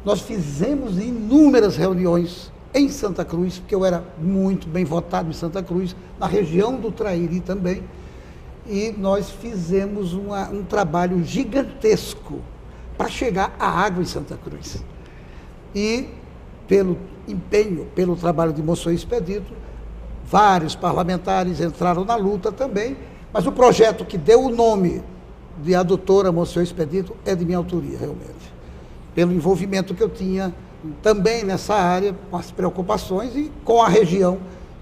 Nós fizemos inúmeras reuniões em Santa Cruz, porque eu era muito bem votado em Santa Cruz, na região do Trairi também, e nós fizemos um trabalho gigantesco para chegar à água em Santa Cruz. E, pelo empenho, pelo trabalho de Monsenhor Expedito, vários parlamentares entraram na luta também, mas o projeto que deu o nome de adutora Monsenhor Expedito é de minha autoria, realmente. Pelo envolvimento que eu tinha também nessa área, com as preocupações e com a região,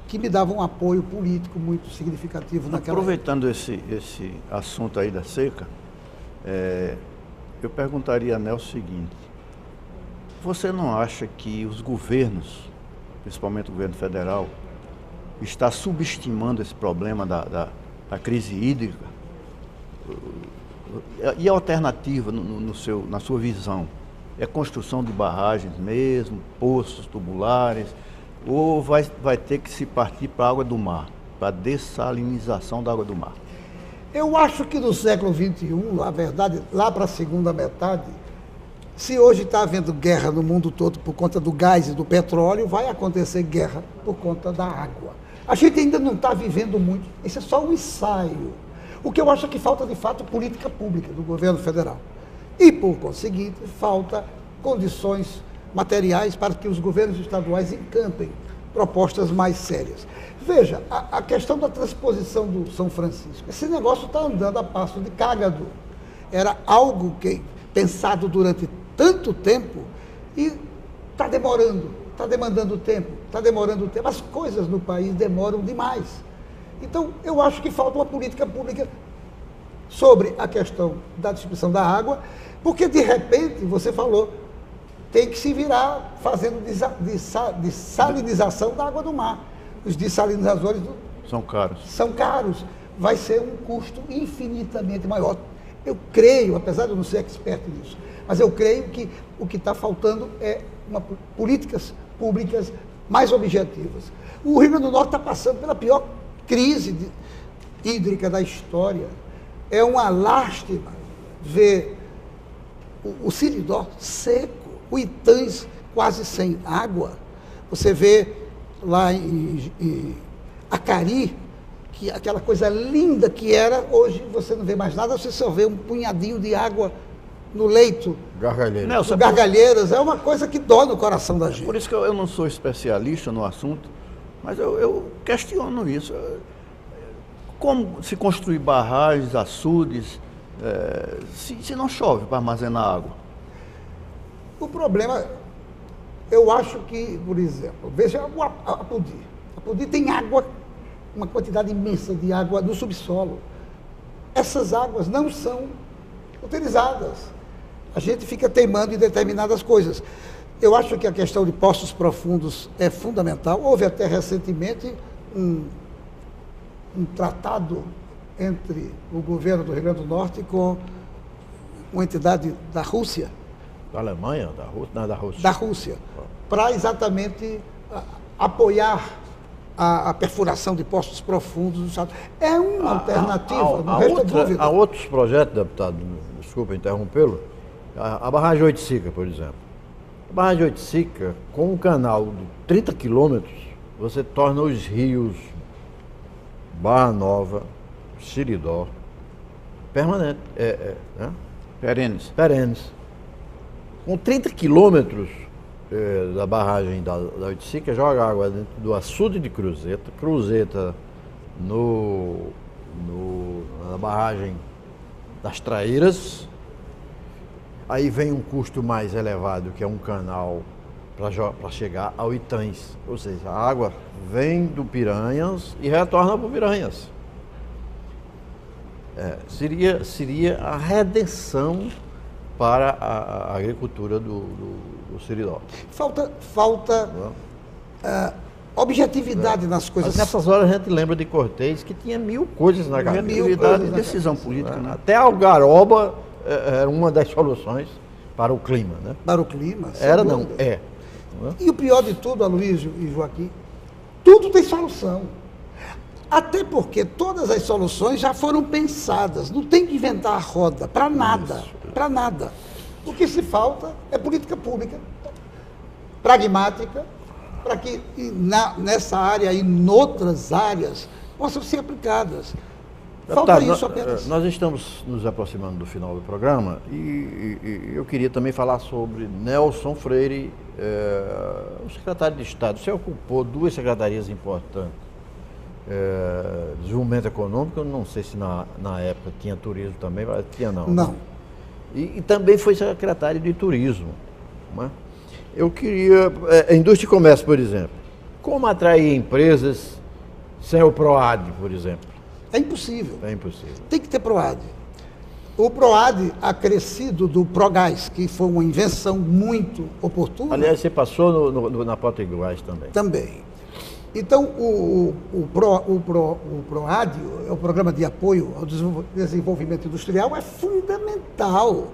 que me dava um apoio político muito significativo naquela Aproveitando esse assunto aí da seca, eu perguntaria a Nel o seguinte: você não acha que os governos, principalmente o governo federal, está subestimando esse problema da crise hídrica? E a alternativa, na sua visão, é construção de barragens mesmo, poços tubulares, ou vai ter que se partir para a água do mar, para a dessalinização da água do mar? Eu acho que no século XXI, na verdade, lá para a segunda metade, se hoje está havendo guerra no mundo todo por conta do gás e do petróleo, vai acontecer guerra por conta da água. A gente ainda não está vivendo muito, esse é só um ensaio. O que eu acho é que falta, de fato, política pública do governo federal. E, por conseguinte, falta condições materiais para que os governos estaduais encampem propostas mais sérias. Veja, a questão da transposição do São Francisco, esse negócio está andando a passo de cágado. Era algo pensado durante tanto tempo e está demorando, está demandando tempo, está demorando tempo. As coisas no país demoram demais. Então, eu acho que falta uma política pública sobre a questão da distribuição da água, porque, de repente, você falou, tem que se virar fazendo dessalinização da água do mar. Os dessalinizadores são caros. Vai ser um custo infinitamente maior. Eu creio, apesar de eu não ser expert nisso, mas eu creio que o que está faltando é políticas públicas mais objetivas. O Rio Grande do Norte está passando pela pior crise hídrica da história. É uma lástima ver o Siridó seco, o Itãs quase sem água. Você vê lá em Acari, que aquela coisa linda que era, hoje você não vê mais nada, você só vê um punhadinho de água no leito. Gargalheiras. Gargalheiras, é uma coisa que dói no coração da gente. Por isso que eu não sou especialista no assunto, mas eu questiono isso. Como se construir barragens, açudes, se não chove para armazenar água? O problema, eu acho que, por exemplo, veja o Apodi. Apodi tem água, uma quantidade imensa de água no subsolo. Essas águas não são utilizadas. A gente fica teimando em determinadas coisas. Eu acho que a questão de poços profundos é fundamental. Houve até recentemente um tratado entre o governo do Rio Grande do Norte com uma entidade da Rússia. Da Alemanha? Da Rússia? Não, da Rússia. Da Rússia, para exatamente apoiar a perfuração de poços profundos do Estado. É uma alternativa, não resta dúvida. Há outros projetos, deputado, desculpa interrompê-lo, a barragem Oiticica, por exemplo. A barragem Oiticica, com um canal de 30 quilômetros, você torna os rios Barra Nova, Siridó, permanente, perenes. Com 30 quilômetros da barragem da Oiticica, joga água dentro do açude de Cruzeta na barragem das Traíras. Aí vem um custo mais elevado, que é um canal para chegar ao Itãs. Ou seja, a água vem do Piranhas e retorna para o Piranhas. Seria a redenção para a agricultura do Siridó. Falta objetividade nas coisas. Mas nessas horas a gente lembra de Cortez, que tinha 1000 coisas na cabeça. Objetividade e decisão política, né? Até a algaroba era uma das soluções para o clima, né? Para o clima. sem Era não, dúvida. é. E o pior de tudo, Aloysio e Joaquim, tudo tem solução. Até porque todas as soluções já foram pensadas. Não tem que inventar a roda, para nada. Para nada. O que se falta é política pública, pragmática, para que nessa área e noutras áreas possam ser aplicadas. Falta Deputado, isso apenas. Nós estamos nos aproximando do final do programa e eu queria também falar sobre Nelson Freire, o secretário de Estado. Você ocupou 2 secretarias importantes. Desenvolvimento econômico, eu não sei se na época tinha turismo também, mas tinha não. Não. E também foi secretário de turismo. Né? Eu queria, indústria e comércio, por exemplo, como atrair empresas sem o PROAD, por exemplo? É impossível. É impossível. Tem que ter PROAD. O PROAD acrescido do PROGÁS, que foi uma invenção muito oportuna. Aliás, você passou na Potiguar também. Também. Então, o PROAD, o Programa de Apoio ao Desenvolvimento Industrial, é fundamental.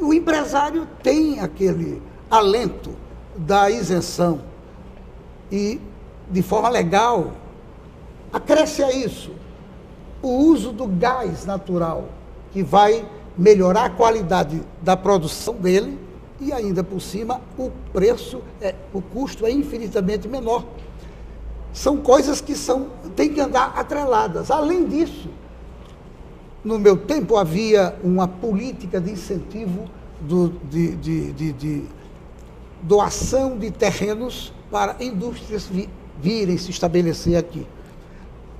O empresário tem aquele alento da isenção e, de forma legal, acresce a isso o uso do gás natural, que vai melhorar a qualidade da produção dele e, ainda por cima, o custo é infinitamente menor. São coisas que têm que andar atreladas. Além disso, no meu tempo havia uma política de incentivo de doação de terrenos para indústrias virem se estabelecer aqui.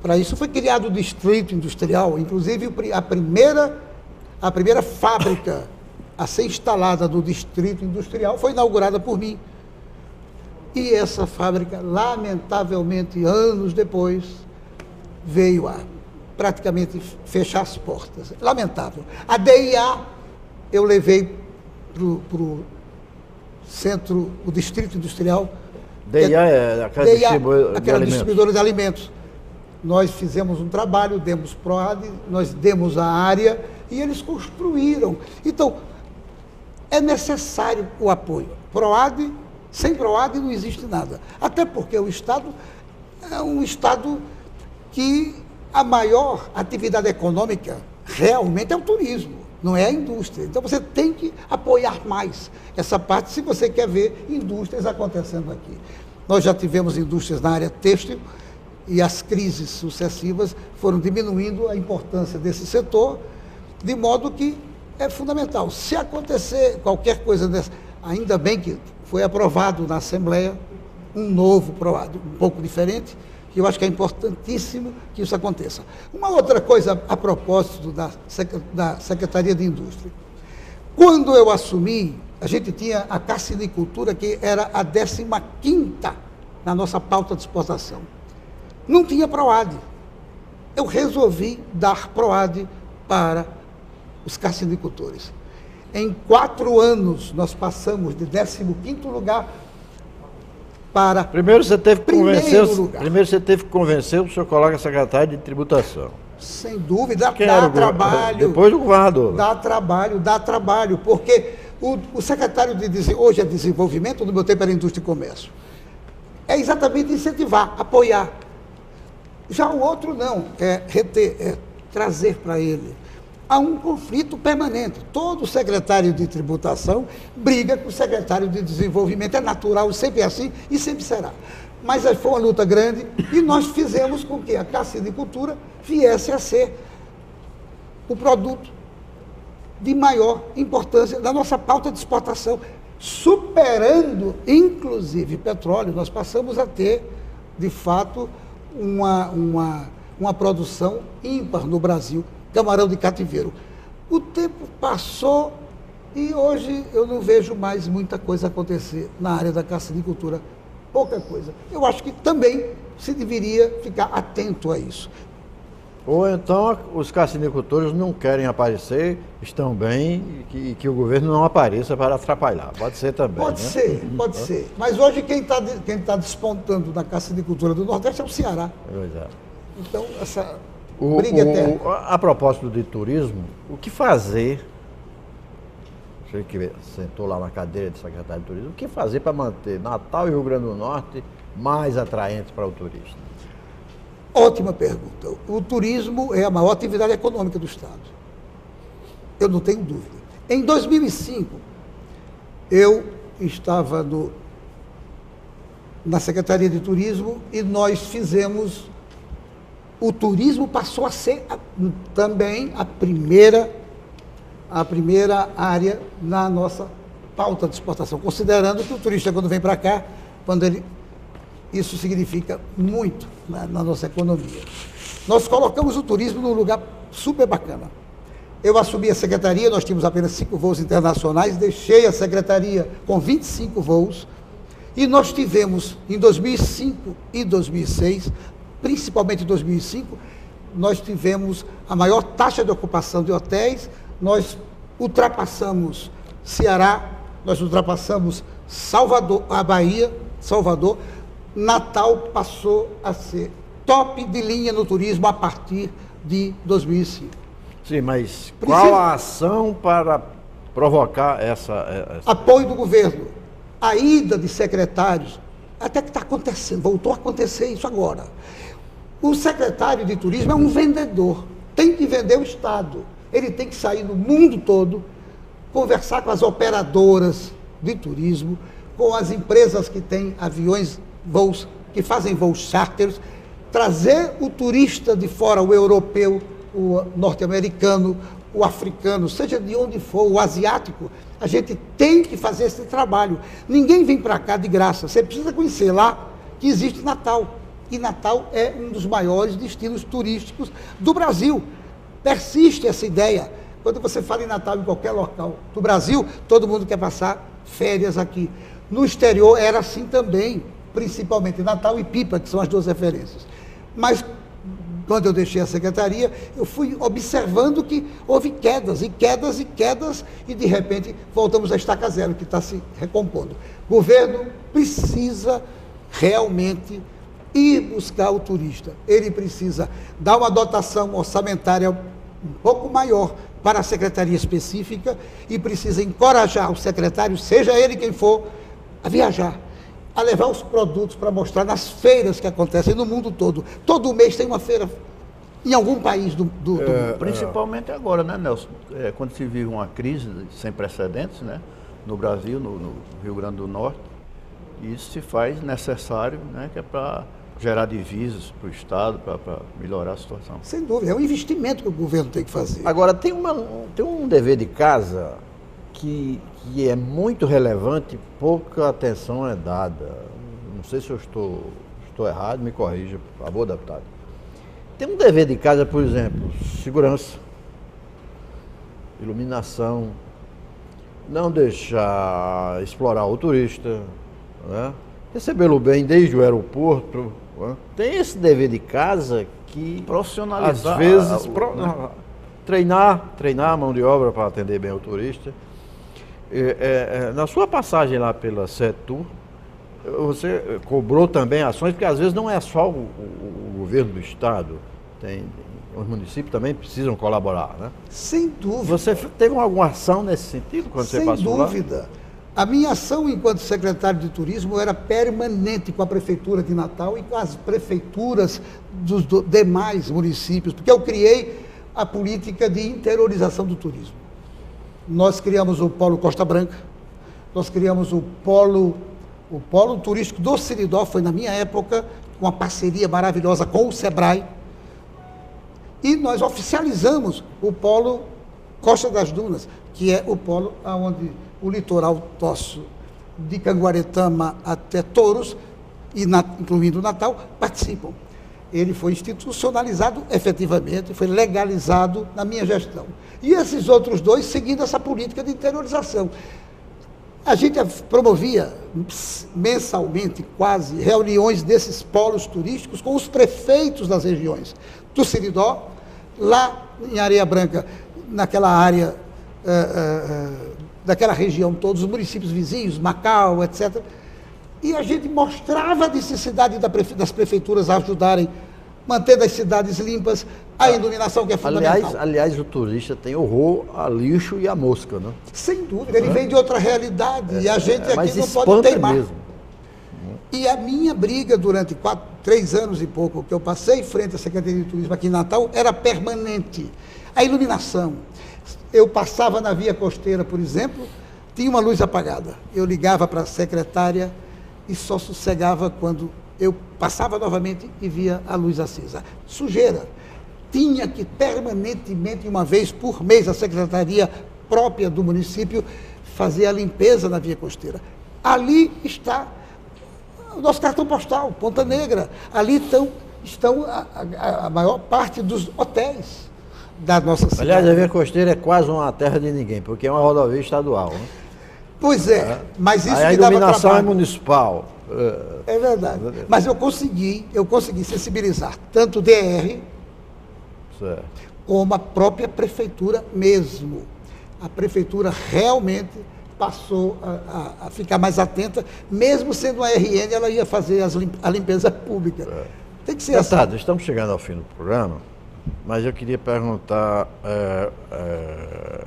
Para isso foi criado o Distrito Industrial, inclusive a primeira fábrica a ser instalada no Distrito Industrial foi inaugurada por mim. E essa fábrica, lamentavelmente, anos depois, veio a praticamente fechar as portas. Lamentável. A DIA eu levei para o centro, o Distrito Industrial. DIA é aquela distribuidora de alimentos. Nós fizemos um trabalho, demos PROAD, nós demos a área e eles construíram. Então, é necessário o apoio. PROAD, sem PROAD não existe nada. Até porque o Estado é um Estado que a maior atividade econômica realmente é o turismo, não é a indústria. Então você tem que apoiar mais essa parte se você quer ver indústrias acontecendo aqui. Nós já tivemos indústrias na área têxtil e as crises sucessivas foram diminuindo a importância desse setor, de modo que é fundamental. Se acontecer qualquer coisa dessa, ainda bem que foi aprovado na Assembleia um novo PROAD, um pouco diferente, que eu acho que é importantíssimo que isso aconteça. Uma outra coisa a propósito da Secretaria de Indústria. Quando eu assumi, a gente tinha a carcinicultura, que era a 15ª na nossa pauta de exportação. Não tinha PROAD. Eu resolvi dar PROAD para os carcinicultores. Em 4 anos, nós passamos de 15º lugar para Primeiro você teve que lugar. Primeiro você teve que convencer o seu colega secretário de tributação. Sem dúvida, Quem era dá o trabalho. Depois o governador. Dá trabalho, porque o secretário hoje é desenvolvimento, no meu tempo era indústria e comércio. É exatamente incentivar, apoiar. Já o outro não, é reter, é trazer para ele. Há um conflito permanente. Todo secretário de tributação briga com o secretário de desenvolvimento. É natural, sempre é assim e sempre será. Mas foi uma luta grande e nós fizemos com que a carcinicultura viesse a ser o produto de maior importância da nossa pauta de exportação, superando, inclusive, petróleo. Nós passamos a ter, de fato, uma produção ímpar no Brasil. Camarão de cativeiro. O tempo passou e hoje eu não vejo mais muita coisa acontecer na área da carcinicultura. Pouca coisa. Eu acho que também se deveria ficar atento a isso. Ou então os cassinicultores não querem aparecer, estão bem e que o governo não apareça para atrapalhar. Pode ser também. Pode ser, pode ser. Mas hoje quem tá despontando na cassinicultura do Nordeste é o Ceará. Pois é. Então, essa briga eterna. A propósito de turismo, o que fazer? Você que sentou lá na cadeira de secretário de turismo, o que fazer para manter Natal e Rio Grande do Norte mais atraentes para o turista? Ótima pergunta. O turismo é a maior atividade econômica do Estado. Eu não tenho dúvida. Em 2005, eu estava na Secretaria de Turismo e nós fizemos... O turismo passou a ser também a primeira área na nossa pauta de exportação, considerando que o turista, quando vem para cá, isso significa muito na nossa economia. Nós colocamos o turismo num lugar super bacana. Eu assumi a secretaria, nós tínhamos apenas 5 voos internacionais, deixei a secretaria com 25 voos, e nós tivemos, em 2005 e 2006, principalmente em 2005, nós tivemos a maior taxa de ocupação de hotéis, nós ultrapassamos Ceará, nós ultrapassamos Salvador, a Bahia, Salvador. Natal passou a ser top de linha no turismo a partir de 2005. Sim, mas qual a ação para provocar essa... Apoio do governo. A ida de secretários, até que está acontecendo, voltou a acontecer isso agora. O secretário de turismo é um vendedor, tem que vender o Estado. Ele tem que sair no mundo todo, conversar com as operadoras de turismo, com as empresas que têm aviões, voos, que fazem voos charters, trazer o turista de fora, o europeu, o norte-americano, o africano, seja de onde for, o asiático, a gente tem que fazer esse trabalho. Ninguém vem para cá de graça, você precisa conhecer lá que existe Natal. E Natal é um dos maiores destinos turísticos do Brasil. Persiste essa ideia. Quando você fala em Natal em qualquer local do Brasil, todo mundo quer passar férias aqui. No exterior era assim também, principalmente Natal e Pipa, que são as 2 referências. Mas, quando eu deixei a secretaria, eu fui observando que houve quedas, e quedas, e quedas, e de repente voltamos à estaca zero, que está se recompondo. O governo precisa realmente ir buscar o turista. Ele precisa dar uma dotação orçamentária um pouco maior para a secretaria específica e precisa encorajar o secretário, seja ele quem for, a viajar, a levar os produtos para mostrar nas feiras que acontecem no mundo todo. Todo mês tem uma feira em algum país do mundo. Principalmente agora, né, Nelson? Quando se vive uma crise sem precedentes, né, no Brasil, no Rio Grande do Norte, isso se faz necessário, né, que é para gerar divisas para o Estado, para melhorar a situação. Sem dúvida, é um investimento que o governo tem que fazer. Agora, tem um dever de casa que é muito relevante, pouca atenção é dada. Não sei se eu estou errado, me corrija, por favor, deputado. Tem um dever de casa, por exemplo, segurança, iluminação, não deixar explorar o turista, né? Recebê-lo bem desde o aeroporto. Né? Tem esse dever de casa que, profissionalizar, às vezes, treinar a mão de obra para atender bem o turista. Na sua passagem lá pela Setur, você cobrou também ações, porque às vezes não é só o governo do Estado, os municípios também precisam colaborar, né? Sem dúvida. Você teve alguma ação nesse sentido quando você passou lá? Sem dúvida. A minha ação enquanto secretário de Turismo era permanente com a Prefeitura de Natal e com as prefeituras dos demais municípios, porque eu criei a política de interiorização do turismo. Nós criamos o Polo Costa Branca, nós criamos o Polo Turístico do Seridó, foi na minha época, uma parceria maravilhosa com o Sebrae, e nós oficializamos o Polo Costa das Dunas, que é o polo onde o litoral nosso, de Canguaretama até Touros, incluindo Natal, participam. Ele foi institucionalizado efetivamente, foi legalizado na minha gestão. E esses outros 2 seguindo essa política de interiorização. A gente promovia mensalmente, quase, reuniões desses polos turísticos com os prefeitos das regiões, do Seridó, lá em Areia Branca, naquela área, daquela região, todos os municípios vizinhos, Macau, etc. E a gente mostrava a necessidade das prefeituras ajudarem, mantendo as cidades limpas, a iluminação que é fundamental. Aliás, o turista tem horror a lixo e a mosca, né? Sem dúvida, ele vem de outra realidade e a gente aqui mas não pode espanta teimar. mesmo. E a minha briga durante 3 anos e pouco que eu passei frente à Secretaria de Turismo aqui em Natal era permanente. A iluminação. Eu passava na via costeira, por exemplo, tinha uma luz apagada. Eu ligava para a secretária e só sossegava quando eu passava novamente e via a luz acesa. Sujeira. Tinha que permanentemente, uma vez por mês, a secretaria própria do município fazer a limpeza na via costeira. Ali está o nosso cartão postal, Ponta Negra. Ali estão a maior parte dos hotéis da nossa cidade. Aliás, a via costeira é quase uma terra de ninguém, porque é uma rodovia estadual, né? Pois é, mas isso a me dava iluminação trabalho. é municipal. É verdade. Mas eu consegui sensibilizar tanto o DR Certo. como a própria prefeitura mesmo. A prefeitura realmente passou a ficar mais atenta, mesmo sendo uma RN, ela ia fazer a limpeza pública. Tem que ser assim. Deputado, estamos chegando ao fim do programa, mas eu queria perguntar,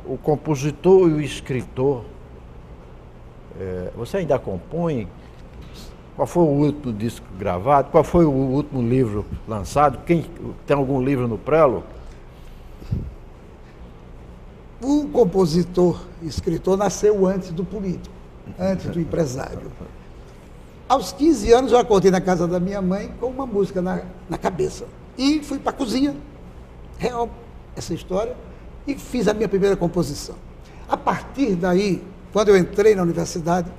o compositor e o escritor, você ainda compõe? Qual foi o último disco gravado? Qual foi o último livro lançado? Tem algum livro no prelo? O compositor e escritor nasceu antes do político, antes do empresário. Aos 15 anos eu acordei na casa da minha mãe com uma música na cabeça. E fui para a cozinha, real essa história, e fiz a minha primeira composição. A partir daí, quando eu entrei na universidade,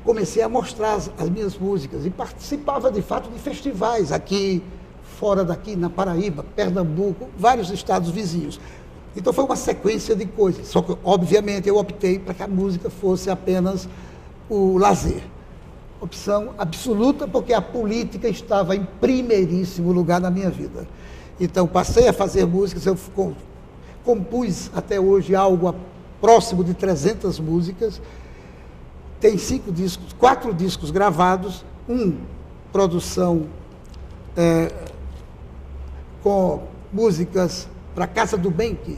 comecei a mostrar as minhas músicas e participava de fato de festivais aqui, fora daqui, na Paraíba, Pernambuco, vários estados vizinhos. Então foi uma sequência de coisas, só que obviamente eu optei para que a música fosse apenas o lazer. Opção absoluta, porque a política estava em primeiríssimo lugar na minha vida. Então passei a fazer músicas, eu compus até hoje algo próximo de 300 músicas, tem 4 discos gravados, produção com músicas para a Casa do Bem, que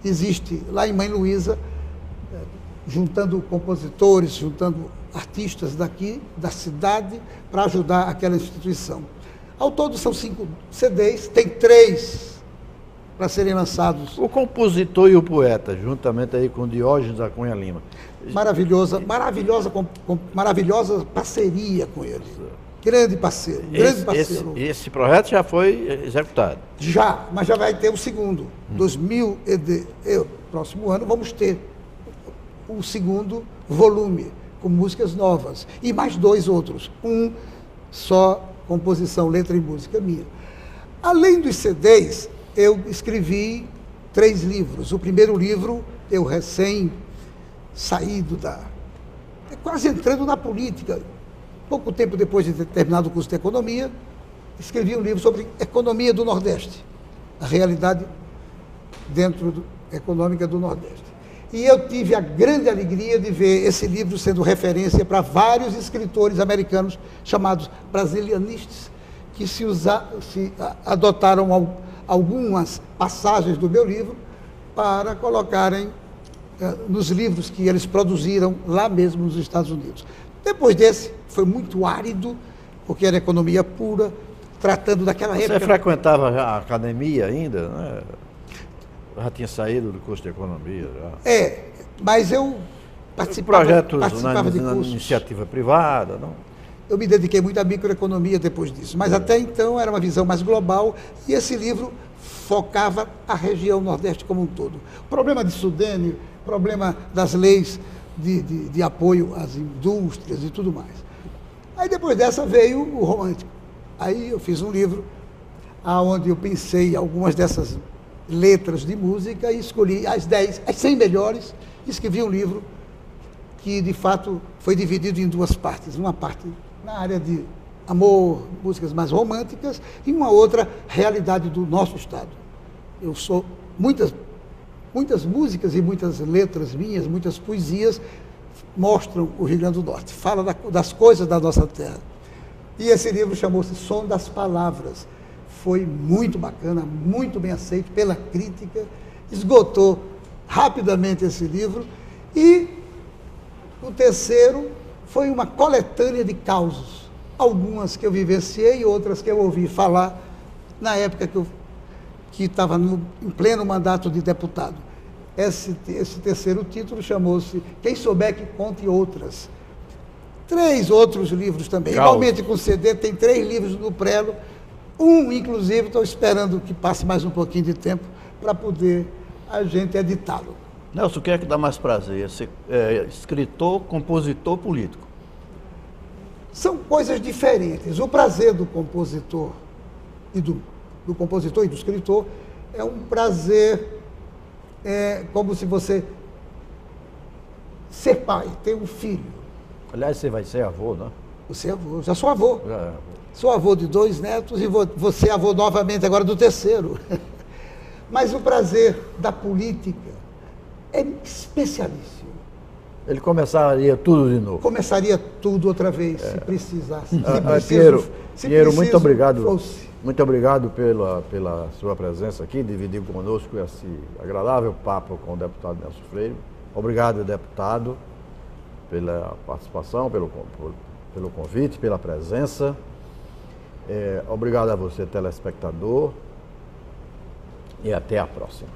existe lá em Mãe Luísa, juntando compositores, juntando artistas daqui, da cidade, para ajudar aquela instituição. Ao todo são 5 CDs, tem 3 para serem lançados. O compositor e o poeta, juntamente aí com Diógenes da Cunha Lima. Maravilhosa parceria com ele. Grande parceiro, Esse projeto já foi executado? Já, mas já vai ter o segundo. Próximo ano vamos ter o segundo volume, com músicas novas. E mais 2 outros. Só composição, letra e música minha. Além dos CDs, eu escrevi 3 livros. O primeiro livro, eu recém saído quase entrando na política. Pouco tempo depois de ter terminado o curso de Economia, escrevi um livro sobre economia do Nordeste, a realidade econômica do Nordeste. E eu tive a grande alegria de ver esse livro sendo referência para vários escritores americanos chamados brasilianistas, que adotaram algumas passagens do meu livro para colocarem nos livros que eles produziram lá mesmo nos Estados Unidos. Depois desse, foi muito árido, porque era economia pura, tratando daquela época. Você frequentava a academia ainda, né? Já tinha saído do curso de economia. Já. Mas eu participava de na cursos. Iniciativa privada, não? Eu me dediquei muito à microeconomia depois disso, mas até então era uma visão mais global e esse livro focava a região Nordeste como um todo. O problema de Sudene, o problema das leis de apoio às indústrias e tudo mais. Aí depois dessa veio o romântico. Aí eu fiz um livro onde eu pensei algumas dessas letras de música e escolhi as 100 melhores, e escrevi um livro que de fato foi dividido em 2 partes. Uma parte na área de amor, músicas mais românticas, e uma outra realidade do nosso estado. Eu sou muitas músicas e muitas letras minhas, muitas poesias mostram o Rio Grande do Norte, fala das coisas da nossa terra. E esse livro chamou-se Som das Palavras. Foi muito bacana, muito bem aceito pela crítica, esgotou rapidamente esse livro. E o terceiro foi uma coletânea de causos, algumas que eu vivenciei e outras que eu ouvi falar na época que estava em pleno mandato de deputado. Esse terceiro título chamou-se Quem Souber que Conte Outras. 3 outros livros também, igualmente com CD, tem 3 livros no prelo, inclusive, estou esperando que passe mais um pouquinho de tempo para poder a gente editá-lo. Nelson, o que é que dá mais prazer? Ser escritor, compositor, político? São coisas diferentes. O prazer do compositor e do compositor e do escritor é um prazer, como se você ser pai, ter um filho. Aliás, você vai ser avô, né? Você é avô, já sou avô. Já é avô. Sou avô de 2 netos e você é avô novamente agora do 3º. Mas o prazer da política é especialíssimo. Ele começaria tudo de novo. Começaria tudo outra vez, se precisasse. Piero, muito obrigado. Muito obrigado pela sua presença aqui, dividir conosco esse agradável papo com o deputado Nelson Freire. Obrigado, deputado, pela participação, pelo convite, pela presença. Obrigado a você, telespectador, e até a próxima.